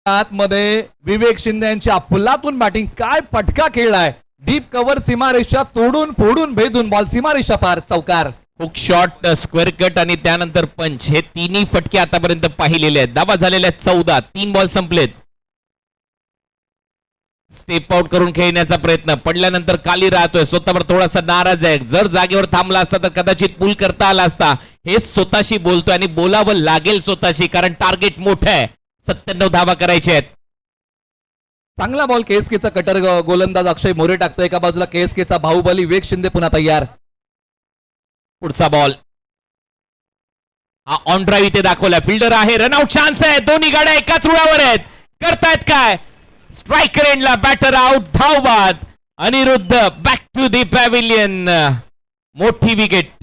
आतमध्ये विवेक शिंदे यांची फुलातून बॅटिंग. काय फटका खेळलाय. डीप कव्हर, सीमारेषा तोडून फोडून भेदून बॉल सीमारेषा पार, चौकार. हुक शॉट, स्क्वेअर कट आणि त्यानंतर पंच, हे तिन्ही फटके आतापर्यंत पाहिलेले आहेत. धावा झालेल्या 14. 3 बॉल संपलेत. स्टेप आउट करून खेळण्याचा प्रयत्न, पडल्यानंतर खाली राहतोय, स्वतःवर थोडासा नाराज आहे. जर जागेवर थांबला असता तर कदाचित पुल करता आला असता. हेच स्वतःशी बोलतोय आणि बोलावं लागेल स्वतःशी, कारण टार्गेट मोठं आहे. 97 धावा करायचे आहेत. चांगला बॉल KSKचा कटर गोलंदाज अक्षय मोरे टाकतोय. एका बाजूला KSKचा बाहुबली विवेक शिंदे पुन्हा तयार. पुढचा बॉल हा ऑन ड्राईव्ह इथे दाखवला. फिल्डर आहे, रनआउट चान्स आहे. दोन्ही गाड्या एकाच रुळावर आहेत. करतायत काय? स्ट्रायकर एंडला बॅटर आउट, धाव बाद. Aniruddha back to the pavilion. मोठी विकेट.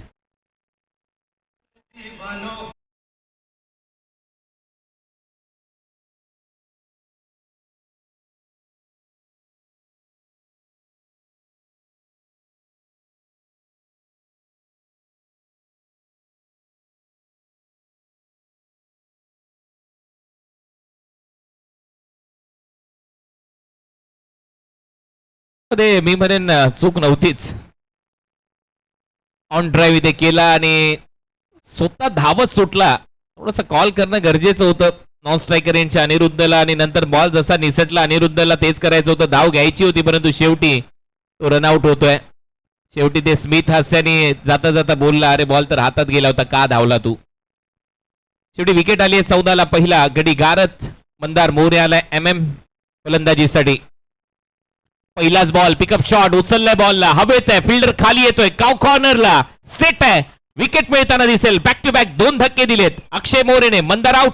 मी म्हणेन चूक नव्हतीच. ऑन ड्राईव्ह इथे केला आणि स्वतः धावत सुटला. थोडस कॉल करणं गरजेचं होतं नॉन स्ट्रायकर यांच्या अनिरुद्धला, आणि नंतर बॉल जसा निसटला अनिरुद्धला तेच करायचं होतं. धाव घ्यायची होती, परंतु शेवटी तो रनआउट होतोय. शेवटी ते स्मिथ हास्याने जाता जाता बोलला, अरे बॉल तर हातात गेला होता, का धावला तू. शेवटी विकेट आली आहे 14 ला. पहिला गडी गारत मंदार मोरे आलाय MM फलंदाजीसाठी. पहिलाच बॉल, पिकअप शॉट, उचललाय बॉलला, हवेत आहे, फिल्डर खाली येतोय, काव कॉर्नरला सेट आहे. विकेट मिळताना दिसेल. बॅक टू बॅक 2 धक्के दिलेत अक्षय मोरेने. मंदार आउट.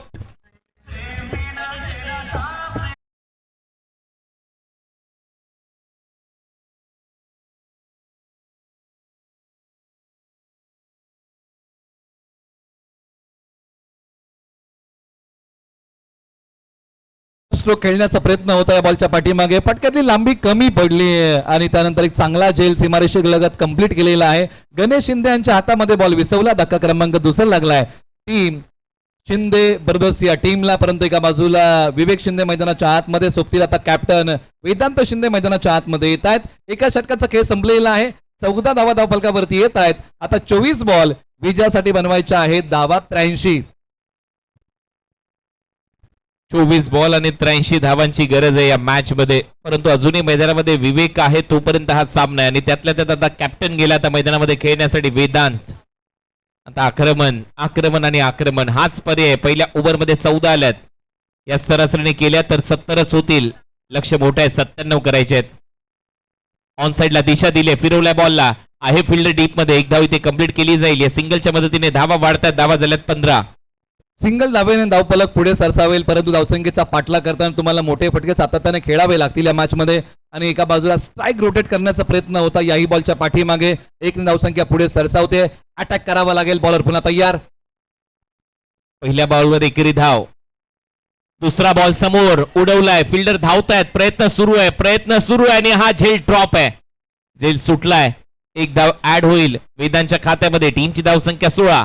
स्ट्रोक खेळण्याचा प्रयत्न होता या बॉलच्या पाठीमागे. फटक्यातली लांबी कमी पडली आणि त्यानंतर एक चांगला झेल सीमारेषे लगत कंप्लीट केलेला आहे. गणेश शिंदे यांच्या हातामध्ये बॉल विसवला. धक्का क्रमांक दुसरा लागलाय. टीम शिंदे ब्रदर्स या टीमला. परंतु एका बाजूला विवेक शिंदे मैदानाच्या आतमध्ये सोबतील आता कॅप्टन वेदांत शिंदे मैदानाच्या आतमध्ये येत आहेत. एका षटकाचा खेळ संपलेला आहे. 14 धावा धावफलकावरती येत आहेत. आता 24 बॉल विजयासाठी बनवायच्या आहेत. धावा 83. 24 बॉल आणि 83 धावांची गरज आहे या मॅच मध्ये. परंतु अजूनही मैदानामध्ये विवेक आहे तोपर्यंत हा सामना आहे आणि त्यातल्या त्यात आता कॅप्टन गेला आता मैदानामध्ये खेळण्यासाठी वेदांत. आता आक्रमण आणि आक्रमण हाच पर्याय. पहिल्या ओव्हरमध्ये 14 आल्यात. या सरासरीने केल्या तर 70च होतील. लक्ष मोठं आहे, 97 करायचे आहेत. ऑन साइडला दिशा दिली, फिरवल्या बॉलला. आहे फिल्डर डीप मध्ये. एक धाव इथे कंप्लीट केली जाईल. या सिंगलच्या मदतीने धावा वाढतात. धावा झाल्यात 15. सिंगल धावेने धावफलक पुढे सरसावेल. परंतु धावसंख्येचा पाठलाग करताना तुम्हाला मोठे फटके सातत्याने खेळावे लागतील या मॅच मध्ये. आणि एका बाजूला स्ट्राईक रोटेट करण्याचा प्रयत्न होता याही बॉलच्या पाठीमागे. एक धावसंख्या पुढे सरसावते. अटॅक करावा लागेल. बॉलर पुन्हा तयार. पहिल्या बॉलवर एकेरी धाव. दुसरा बॉल समोर उडवलाय. फिल्डर धावतायत. प्रयत्न सुरू आहे आणि हा झेल ड्रॉप आहे. झेल सुटलाय. एक धाव ऍड होईल वेदांच्या खात्यामध्ये. टीमची धावसंख्या 16.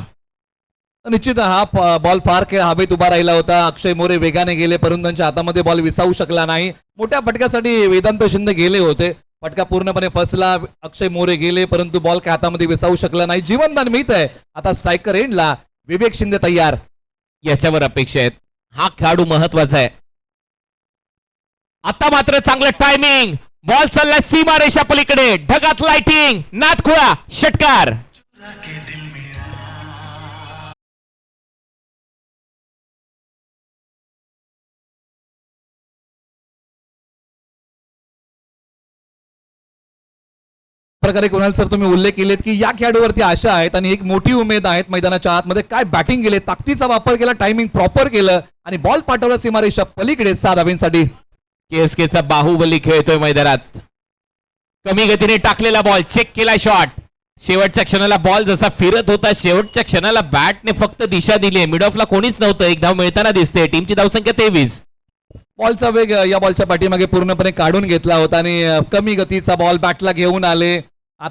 निश्चित हा बॉल फार हवेत उभा राहिला होता. अक्षय मोरे वेगाने गेले परंतु त्यांच्या हातामध्ये बॉल विसावू शकला नाही. मोठ्या फटक्यासाठी वेदांत शिंदे गेले होते. फटका पूर्णपणे फसला. अक्षय मोरे गेले परंतु बॉल काय हातामध्ये विसावू शकला नाही. जीवनदान मिळत आहे. आता स्ट्रायकर एंडला. विवेक शिंदे तयार. याच्यावर अपेक्षा आहेत. हा खेळाडू महत्वाचा आहे. आता मात्र चांगलं टायमिंग. बॉल चालला सीमा रेषा पलीकडे. ढगात लाइटिंग. नाथखुळा षटकार. प्रकारे कुणाल सर तुम्ही उल्लेख केलेत की या खेळाडूवरती आशा आहेत आणि एक मोठी उमेद आहेत. मैदानाच्या आतमध्ये काय बॅटिंग केले, ताकदीचा वापर केला, टायमिंग प्रॉपर केलं आणि बॉल पाठवला सीमारेषा पलीकडे 6 धावांसाठी. केएसकेचा बाहुबली खेळतोय मैदानात. कमी गतीने टाकलेला बॉल. चेक केला शॉट. शेवटच्या क्षणाला बॉल जसा फिरत होता शेवटच्या क्षणाला बॅटने फक्त दिशा दिली. मिड ऑफला कोणीच नव्हतं. एक धाव मिळताना दिसते. टीमची धावसंख्या 23. बॉलचा वेग या बॉलच्या पाठीमागे पूर्णपणे काढून घेतला होता आणि कमी गतीचा बॉल बॅटला घेऊन आले.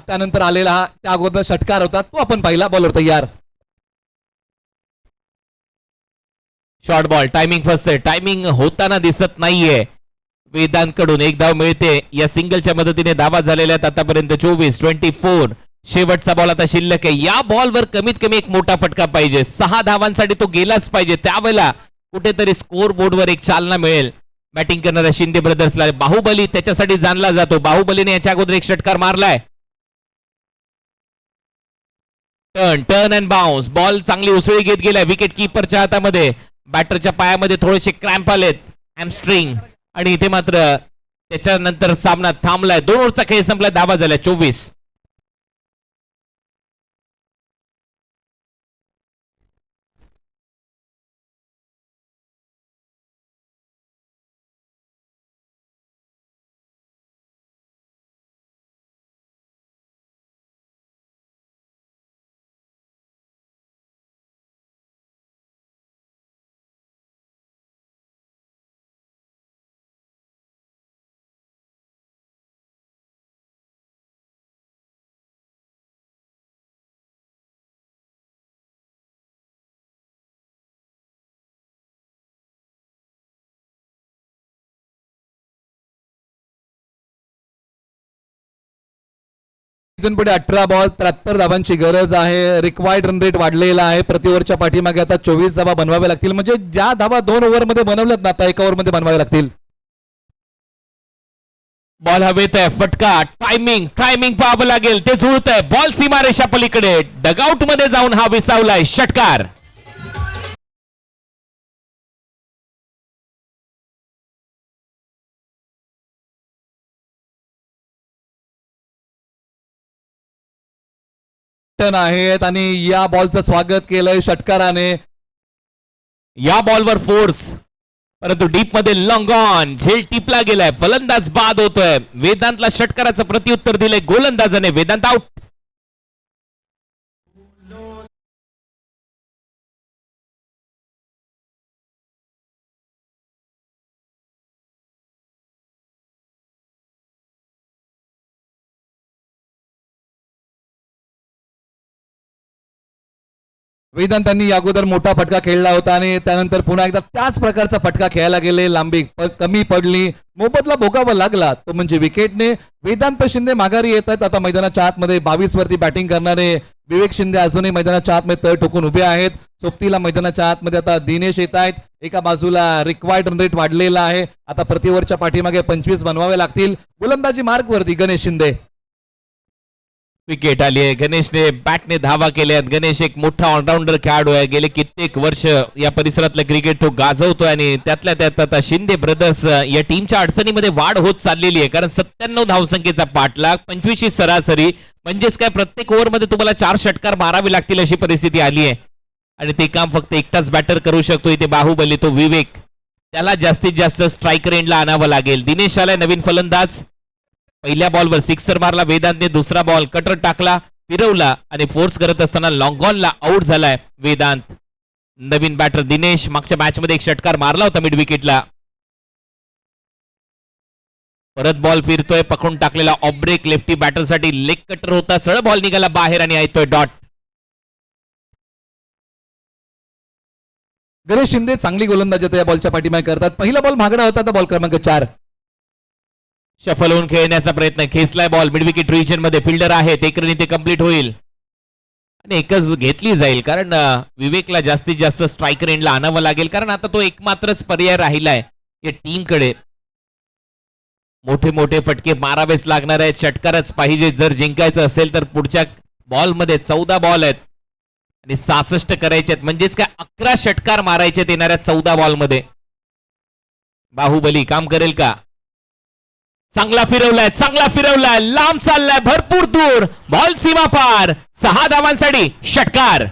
त्यानंतर आलेला हा त्या अगोदर षटकार होता तो आपण पाहिला. बॉलर तयार. Short ball. टायमिंग फसते. टायमिंग होताना दिसत नाहीये. वेदांतकडून एक धाव मिळते. या सिंगलच्या मदतीने धावा झालेल्या आहेत आतापर्यंत 24. शेवटचा बॉल आता शिल्लक आहे. या बॉलवर कमीत कमी एक मोठा फटका पाहिजे. 6 धावांसाठी तो गेलाच पाहिजे. त्यावेळेला कुठेतरी स्कोर बोर्डवर एक चालना मिळेल. बॅटिंग करणाऱ्या शिंदे ब्रदर्सला बाहुबली त्याच्यासाठी जाणला जातो. बाहुबलीने याच्या अगोदर एक षटकार मारलाय. Turn and bounce. बॉल चांगली उसळी घेत गेलाय विकेट कीपरच्या हातामध्ये. बॅटरच्या पायामध्ये थोडेसे क्रॅम्प आलेत. हॅमस्ट्रिंग. आणि इथे मात्र त्याच्यानंतर सामना थांबलाय. 2 ओव्हरचा खेळ संपला. धावा झाल्या 24. इथून पुढे 18 बॉल 73 धावांची गरज आहे. रिक्वायर्ड रन रेट वाढलेला आहे. प्रति ओव्हरच्या पाठीमागे आता 24 धावा बनवाव्या लागतील. म्हणजे ज्या धावा 2 ओव्हरमध्ये बनवल्यात ना आता 1 ओव्हरमध्ये बनवाव्या लागतील. बॉल हवेत आहे. फटका. टायमिंग पाहावं लागेल. ते जुळत आहे. बॉल सीमारेषा पलीकडे. डगआउट मध्ये जाऊन हा विसावलाय. षटकार. कॅप्टन आहेत आणि या बॉलचं स्वागत केलंय षटकाराने. या बॉलवर फोर्स, परंतु डीप मध्ये लॉंग ऑन, झेल टिपला गेलाय, फलंदाज बाद होतोय. वेदांतला षटकाराचं प्रत्युत्तर दिलंय गोलंदाजाने. वेदांत आउट. वेदांतांनी अगोदर मोठा फटका खेळला होता आणि त्यानंतर पुन्हा एकदा त्याच प्रकारचा फटका खेळायला गेले. लांबी कमी पडली, मोबदला भोगावा लागला, तो म्हणजे विकेटने. वेदांत शिंदे माघारी येत आहेत. आता मैदानाच्या आतमध्ये 22 वरती बॅटिंग करणारे विवेक शिंदे अजूनही मैदानाच्या आतमध्ये तळ ठोकून उभे आहेत. सोबतीला मैदानाच्या आतमध्ये आता दिनेश येत आहेत. एका बाजूला रिक्वायर्ड रन रेट वाढलेला आहे. आता प्रति ओव्हरच्या पाठीमागे 25 बनवावे लागतील. गोलंदाजी मार्क वरती गणेश शिंदे. विकेट आली आहे. गणेशने बॅटने धावा केल्यात. गणेश एक मोठा ऑलराऊंडर खेळाडू आहे. गेले कित्येक वर्ष या परिसरातलं क्रिकेट तो गाजवतोय आणि त्यातल्या त्यात आता शिंदे ब्रदर्स या टीमच्या अडचणीमध्ये वाढ होत चाललेली आहे. कारण 97 धावसंख्येचा पाठलाग, 25 सरासरी, म्हणजेच काय प्रत्येक ओव्हरमध्ये तुम्हाला 4 षटकार मारावे लागतील अशी परिस्थिती आली आहे. आणि ते काम फक्त एकटाच बॅटर करू शकतो. इथे बाहुबली तो विवेक, त्याला जास्तीत जास्त स्ट्राईक रेंजला आणावं लागेल. दिनेश आलाय नवीन फलंदाज. पहिल्या बॉलवर सिक्सर मारला वेदांतने. दुसरा बॉल कटर टाकला, फिरवला आणि फोर्स करत असताना लॉंग ऑनला आउट झालाय वेदांत. नवीन बॅटर दिनेश मागच्या मॅच मध्ये एक षटकार मारला होता मिड विकेटला. परत बॉल फिरतोय, पकडून टाकलेला ऑफ ब्रेक लेफ्टी बॅटरसाठी. लेग कटर होता, सरळ बॉल निघाला बाहेर आणि येतोय डॉट. गणेश शिंदे चांगली गोलंदाजी आता या बॉलच्या पाठीमागे करतात. पहिला बॉल महागडा होता, आता बॉल क्रमांक 4. शफल होऊन खेळण्याचा प्रयत्न, खेचलाय बॉल मिड विकेट रिजन मध्ये. फिल्डर आहेत, एक रन इथे कंप्लीट होईल आणि एकच घेतली जाईल. कारण विवेकला जास्तीत जास्त स्ट्राईक रेंजला आणावं लागेल. कारण आता तो एकमात्रच पर्याय राहिलाय या टीमकडे. मोठे मोठे फटके मारावेच लागणार आहेत. षटकारच पाहिजे जर जिंकायचं असेल तर. पुढच्या बॉलमध्ये 14 बॉल आहेत आणि 66 करायचे आहेत. म्हणजेच काय 11 षटकार मारायचे येणाऱ्या 14 बॉलमध्ये. बाहुबली काम करेल का? चांगला फिरवलाय, चांगला फिरवलाय, लांब चाललाय, भरपूर दूर, बॉल सीमा पार. 6 धावांसाठी षटकार.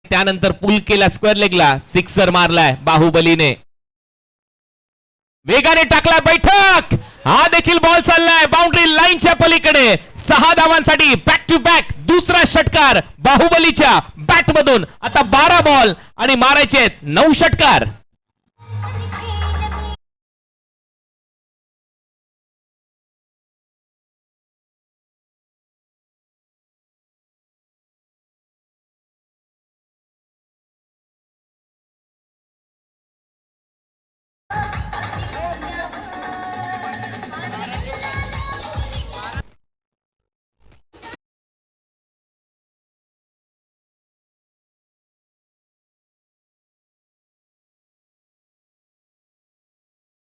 त्यानंतर पुल केला स्क्वेअर लेगला, सिक्सर मारलाय बाहुबलीने. वेगाने टाकला बैठक, हा देखील बॉल चाललाय बाउंड्री लाईनच्या पलीकडे. 6 धावांसाठी बॅक टू बॅक दुसरा षटकार बाहुबलीच्या बॅट मधून. आता 12 बॉल आणि मारायचे 9 षटकार.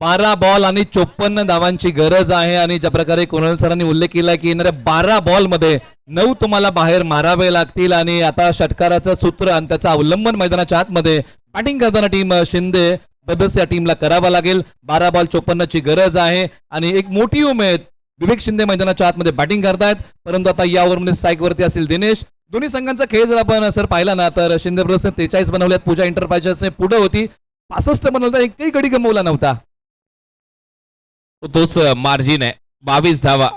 बारा बॉल आणि 54 धावांची गरज आहे. आणि ज्या प्रकारे कुणाल सरांनी उल्लेख केला की येणाऱ्या 12 बॉल मध्ये 9 तुम्हाला बाहेर मारावे लागतील. आणि आता षटकाराचं सूत्र आणि त्याचं अवलंबन मैदानाच्या आतमध्ये बॅटिंग करताना टीम शिंदे ब्रदर्स या टीमला करावा लागेल. 12 बॉल 54 ची गरज आहे आणि एक मोठी उमेद. विवेक शिंदे मैदानाच्या आतमध्ये बॅटिंग करतायत, परंतु आता या ओव्हरमध्ये स्ट्राईक वरती असेल दिनेश. दोन्ही संघांचा खेळ जर आपण सर पाहिला ना तर शिंदे ब्रदर्सने 43 बनवल्यात, पूजा एंटरप्राइजेसने पुढे होती 65 बनवता, एकही गडी गमवला नव्हता. तोच मार्जिन आहे 22 धावा.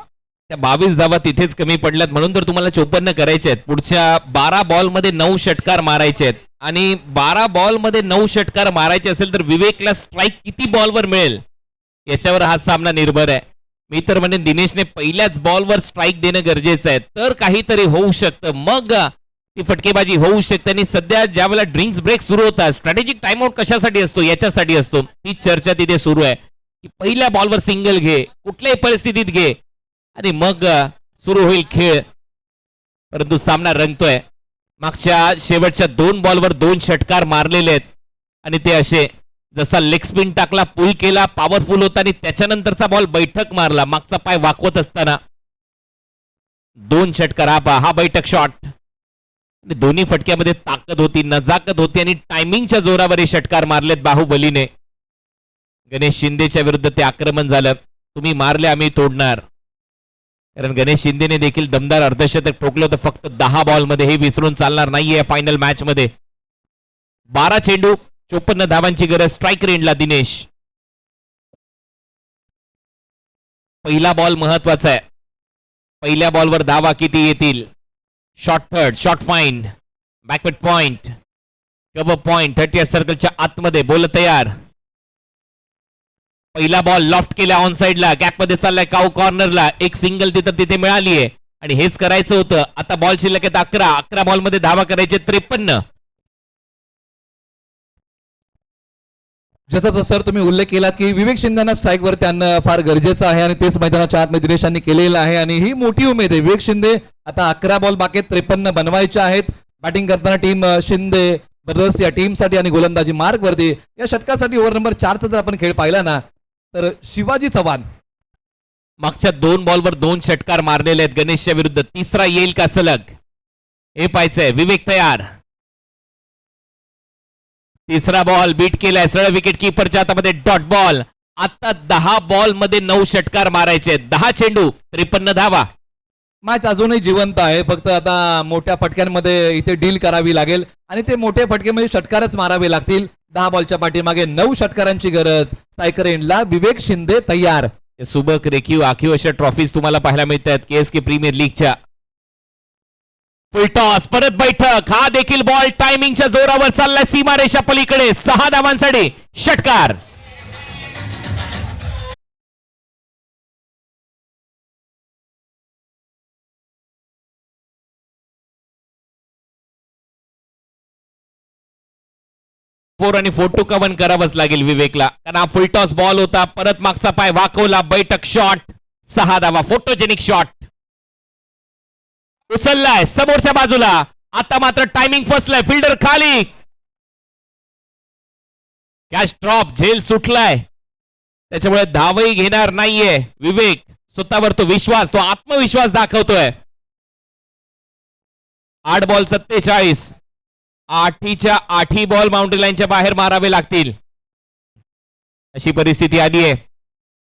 त्या 22 धावा तिथेच कमी पडल्यात म्हणून तर तुम्हाला 54 करायचे आहेत. पुढच्या 12 बॉल मध्ये 9 षटकार मारायचे आहेत आणि 12 बॉल मध्ये 9 षटकार मारायचे असेल तर विवेकला स्ट्राईक किती बॉलवर मिळेल याच्यावर हा सामना निर्भर आहे. मी तर म्हणेन दिनेशने पहिल्याच बॉलवर स्ट्राईक देणं गरजेचं आहे, तर काहीतरी होऊ शकतं, मग ती फटकेबाजी होऊ शकते. आणि सध्या ज्यावेळेला ड्रिंक्स ब्रेक सुरू होतात, स्ट्रॅटेजिक टाइमआउट कशासाठी असतो, याच्यासाठी असतो. ती चर्चा तिथे सुरू आहे की पहिल्या बॉलवर सिंगल घे, कुठल्याही परिस्थितीत घे आणि मग सुरू होईल खेळ. परंतु सामना रंगतोय. मागच्या शेवटच्या 2 बॉलवर 2 षटकार मारलेले आहेत आणि ते असे, जसा लेग स्पिन टाकला, पुल केला, पॉवरफुल होता आणि त्याच्यानंतरचा बॉल बैठक मारला मागचा पाय वाकवत असताना. 2 षटकार. हा बैठक शॉट. दोन्ही फटक्यामध्ये ताकद होती, नजाकत होती आणि टायमिंगच्या जोरावर हे षटकार मारलेत बाहुबलीने. गणेश शिंदेच्या विरुद्ध ते आक्रमण झालं. तुम्ही मारले, आम्ही तोडणार. कारण गणेश शिंदेने देखील दमदार अर्धशतक ठोकलं होतं फक्त 10 बॉलमध्ये. हे विसरून चालणार नाहीये फायनल मॅच मध्ये. 12 चेंडू 54 धावांची गरज. स्ट्राईक रेंजला दिनेश. पहिला बॉल महत्वाचा आहे. पहिल्या बॉलवर धावा किती येतील. Short third, short fine, backward point, cover point, 30 सर्कलच्या आतमध्ये. बोल तयार. पहिला बॉल लॉफ्ट केला ऑन साइडला, गॅप मध्ये चाललाय काऊ कॉर्नरला. एक सिंगल तिथे मिळालीये आणि हेच करायचं होतं. आता बॉल शिल्लक आहेत 11 बॉल मध्ये धावा करायचे 53. जसं सर तुम्ही उल्लेख केलात की विवेक शिंदेना स्ट्राईक वर आणणं फार गरजेचं आहे आणि तेच मैदानाच्या आतमध्ये दिनेशांनी केलेलं आहे आणि ही मोठी उमेद आहे. विवेक शिंदे आता 11 बॉल बाकी 53 बनवायचे आहेत. बॅटिंग करताना टीम शिंदे ब्रदर्स या टीमसाठी आणि गोलंदाजी मार्क वरती या षटकासाठी ओव्हर नंबर 4चा जर आपण खेळ पाहिला ना तर शिवाजी चव्हाण मागच्या 2 बॉलवर 2 षटकार मारलेले आहेत गणेशच्या विरुद्ध. तिसरा येईल का सलग हे पाहायचंय. विवेक तयार. तिसरा बॉल बीट केलाय सरळ विकेट किपरच्या हातामध्ये. Dot ball. आता 10 बॉल मध्ये 9 षटकार मारायचे. 10 चेंडू 53 धावा. मॅच अजूनही जिवंत आहे. फक्त आता मोठ्या फटक्यांमध्ये इथे डील करावी लागेल आणि ते मोठे फटके म्हणजे षटकारच मारावे लागतील. 10 बॉलच्या पाठीमागे 9 षटकारांची गरज. स्ट्रायकर एंडला विवेक शिंदे तयार. सुबक रेखीव आखीव अशा ट्रॉफीज तुम्हाला पाहायला मिळत आहेत KSK प्रीमियर लीगच्या. फुल टॉस परत बैठक. हा देखील बॉल टायमिंगच्या जोरावर चाललाय सीमारेषा पलीकडे. 6 धावांसाठी षटकार. आणि 4 to कव्हर करावंच लागेल विवेकला कारण हा फुल टॉस बॉल होता. परत मागचा पाय वाकवला. बैठक शॉट. 6 धावा. Photogenic shot. उचललाय समोरच्या बाजूला. आता मात्र टायमिंग फसलाय. फिल्डर खाली. Catch drop. झेल सुटलाय. त्याच्यामुळे धावही घेणार नाहीये विवेक. स्वतःवर तो विश्वास, तो आत्मविश्वास दाखवतोय. 8 बॉल 47. 8च्या 8 बॉल बाउंड्री लाईनच्या बाहेर मारावे लागतील अशी परिस्थिती आली आहे.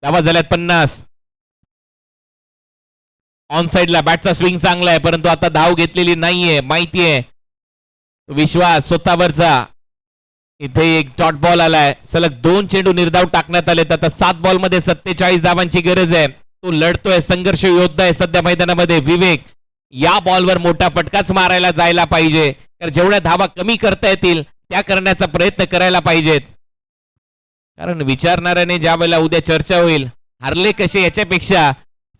धावा झाल्यात 50. ऑन साइडला बॅटचा स्विंग चांगला आहे परंतु आता धाव घेतलेली नाहीये. माहितीये विश्वास स्वतःवरचा. इथे एक डॉट बॉल आलाय. सलग 2 चेंडू निर्धाव टाकण्यात आलेत. आता 7 बॉल मध्ये 47 धावांची गरज आहे. तो लढतोय. संघर्ष योद्धा आहे सध्या मैदानामध्ये विवेक. या बॉलवर मोठा फटकाच मारायला जायला पाहिजे. तर जेवढ्या धावा कमी करता येतील त्या करण्याचा प्रयत्न करायला पाहिजेत. कारण विचारणाऱ्याने ज्या वेळेला उद्या चर्चा होईल हरले कसे याच्यापेक्षा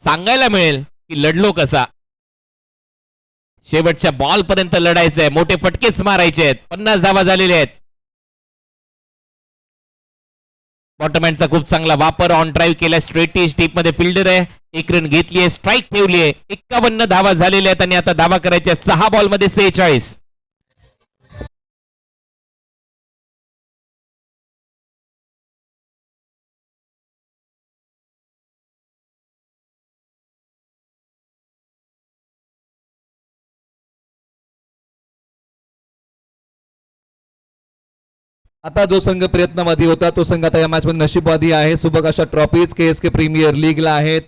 सांगायला मिळेल की लढलो कसा. शेवटच्या बॉल पर्यंत लढायचंय. मोठे फटकेच मारायचे आहेत. 50 धावा झालेल्या आहेत. बॉटमॅनचा खूप चांगला वापर. ऑन ड्राईव्ह केला. स्ट्रेटिश टीप मध्ये फिल्डर आहे. 1 रन घेतलीये. स्ट्राईक ठेवलीये. 51 धावा झालेल्या आहेत आणि आता धावा करायच्या 6 बॉल मध्ये 46. आता जो संघ प्रयत्नवादी होता तो संघ आता या मॅच मध्ये नशीबवादी आहे. सुबक अशा ट्रॉफीज KSK प्रीमियर लीगला आहेत.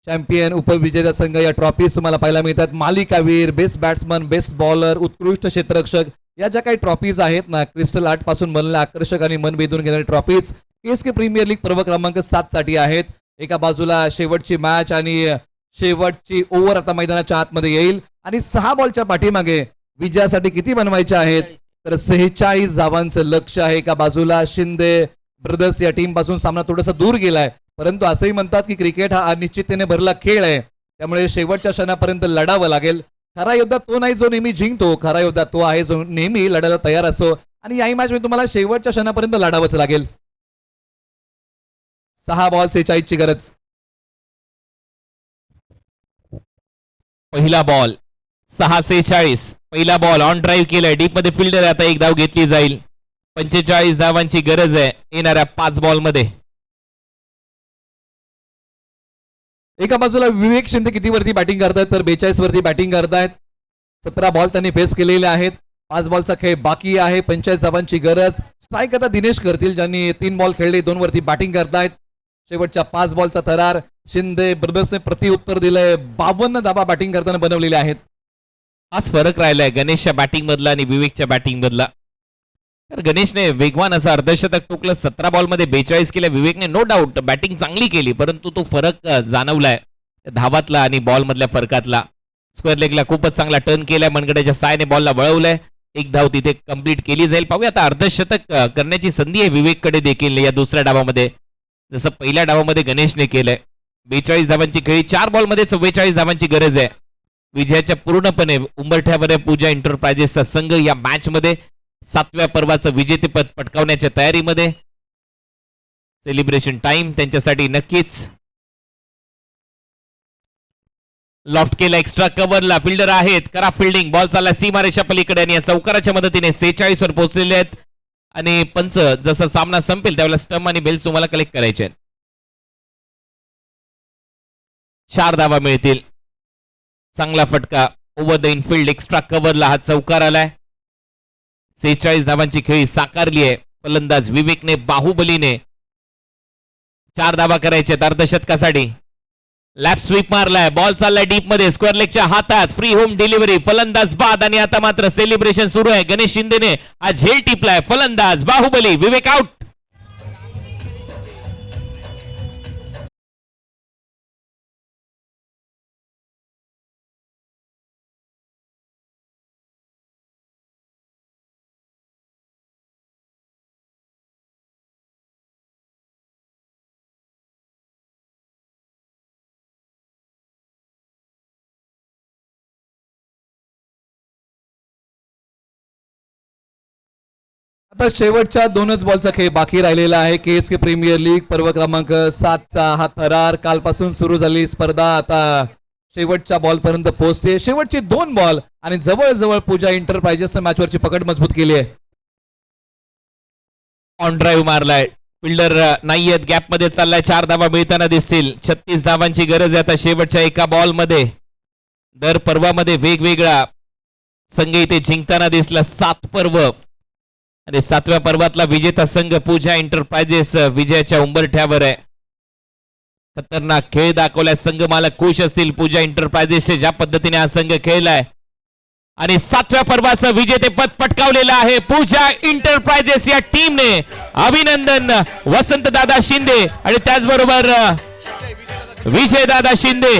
चॅम्पियन उपविजेता संघ या ट्रॉफीज तुम्हाला पाहायला मिळतात. मालिकावीर, बेस्ट बॅट्समन, बेस्ट बॉलर, उत्कृष्ट क्षेत्ररक्षक या ज्या काही ट्रॉफीज आहेत ना क्रिस्टल आर्ट पासून बनलेल्या आकर्षक आणि मन वेधून घेणारी ट्रॉफीज KSK प्रीमियर लीग पर्व क्रमांक 7 साठी आहेत. एका बाजूला शेवटची मॅच आणि शेवटची ओव्हर आता मैदानाच्या आतमध्ये येईल आणि 6 बॉलच्या पाठीमागे विजयासाठी किती बनवायचे आहेत तर 46 धावांचं लक्ष आहे. एका बाजूला शिंदे ब्रदर्स या टीम पासून सामना थोडासा दूर गेलाय परंतु असंही म्हणतात की क्रिकेट हा अनिश्चिततेने भरला खेळ आहे. त्यामुळे शेवटच्या क्षणापर्यंत लढावं लागेल. खरा योद्धा तो नाही जो नेहमी जिंकतो. खरा योद्धा तो आहे जो नेहमी लढायला तयार असतो आणि याही मॅच मध्ये तुम्हाला शेवटच्या क्षणापर्यंत लढावंच लागेल. 6 बॉल 46 ची गरज. पहिला बॉल 6-46. पहिला बॉल ऑन ड्राईव्ह केलाय. डीप मध्ये फिल्डर आता 1 धाव घेतली जाईल. 45 धावांची गरज आहे येणाऱ्या 5 बॉल मध्ये. एका बाजूला विवेक शिंदे किती वरती बॅटिंग करतायत तर 42 वरती बॅटिंग करतायत. 17 बॉल त्यांनी फेस केलेले आहेत. 5 बॉलचा खेळ बाकी आहे. 45 धावांची गरज. स्ट्राईक आता दिनेश करतील ज्यांनी 3 बॉल खेळले 2 वरती बॅटिंग करतायत. शेवटच्या 5 बॉलचा थरार शिंदे ब्रदर्सने प्रत्युत्तर दिलंय. 52 धावा बॅटिंग करताना बनवलेल्या आहेत. हाच फरक राहिलाय गणेशच्या बॅटिंग मधला आणि विवेकच्या बॅटिंग मधला. तर गणेशने वेगवान असं अर्धशतक टोकलं. 17 बॉलमध्ये 42 केल्या. विवेकने नो डाऊट बॅटिंग चांगली केली परंतु तो फरक जाणवलाय धावातला आणि बॉल मधल्या फरकातला. स्क्वेअर लेगला खूपच चांगला टर्न केलाय. मनगड्याच्या सायने बॉलला वळवलंय. एक धाव तिथे कंप्लीट केली जाईल. पाहूया आता अर्धशतक करण्याची संधी आहे विवेककडे देखील या दुसऱ्या डावामध्ये जसं पहिल्या डावामध्ये गणेशने केलंय. 42 धावांची खेळी. 4 बॉलमध्ये 44 धावांची गरज आहे. विजयाच्या पूर्णपणे उंबरठ्यावर आहे पूजा एंटरप्राइजेसचा संघ या मॅच मध्ये 7व्या पर्वाचं विजेतेपद पटकावण्याच्या तयारीमध्ये. सेलिब्रेशन टाइम त्यांच्यासाठी नक्कीच. लॉफ्ट केला एक्स्ट्रा कव्हरला. फिल्डर आहेत. करा फिल्डिंग. बॉल चालला सीमारेषा पलीकडे आणि या चौकाराच्या मदतीने 46 वर पोहोचलेले आहेत आणि पंच जसा सामना संपेल त्यावेळेला स्टंप आणि बेल्स तुम्हाला कलेक्ट करायचे आहेत. 4 धावा मिळतील. चांगला फटका ओव्हर द इनफिल्ड एक्स्ट्रा कव्हरला हा चौकार आलाय. 46 धावांची खेळी साकारली आहे. फलंदाज विवेकने बाहुबलीने 4 धावा करायचे अर्धशतकासाठी. लॅप स्वीप मारलाय. बॉल चाललाय डीप मध्ये. स्क्वेअर लेगच्या हातात. Free home delivery. फलंदाज बाद आणि आता मात्र सेलिब्रेशन सुरू आहे. गणेश शिंदेने हा झेल टिपलाय. फलंदाज बाहुबली. विवेक आउट. आता शेवटच्या 2च बॉलचा खेळ बाकी राहिलेला आहे. KSK प्रीमियर लीग पर्व क्रमांक 7चा हा थरार. कालपासून सुरू झाली स्पर्धा आता शेवटच्या बॉल पर्यंत पोहोचते. शेवटचे 2 बॉल आणि जवळजवळ पूजा एंटरप्राइजेसने मॅचवरची पकड मजबूत केली आहे. ऑन ड्राईव्ह मारलाय. फिल्डर नाहीयेत. गॅप मध्ये चाललाय. 4 धावा मिळताना दिसतील. 36 धावांची गरज आहे आता शेवटच्या एका बॉल मध्ये. दर पर्वामध्ये वेगवेगळा संघ इथे जिंकताना दिसला. 7 पर्व आणि 7व्या पर्वातला विजेता संघ पूजा एंटरप्राइजेस विजयाच्या उंबरठ्यावर आहे. खतरनाक खेळ दाखवलाय. संघ मालक खुश असतील पूजा एंटरप्राइजेसचे ज्या पद्धतीने हा संघ खेळलाय आणि 7व्या पर्वाचं विजेतेपद पटकावलेलं आहे पूजा एंटरप्राइजेस या टीमने. अभिनंदन वसंतदादा शिंदे आणि त्याचबरोबर विजयदादा शिंदे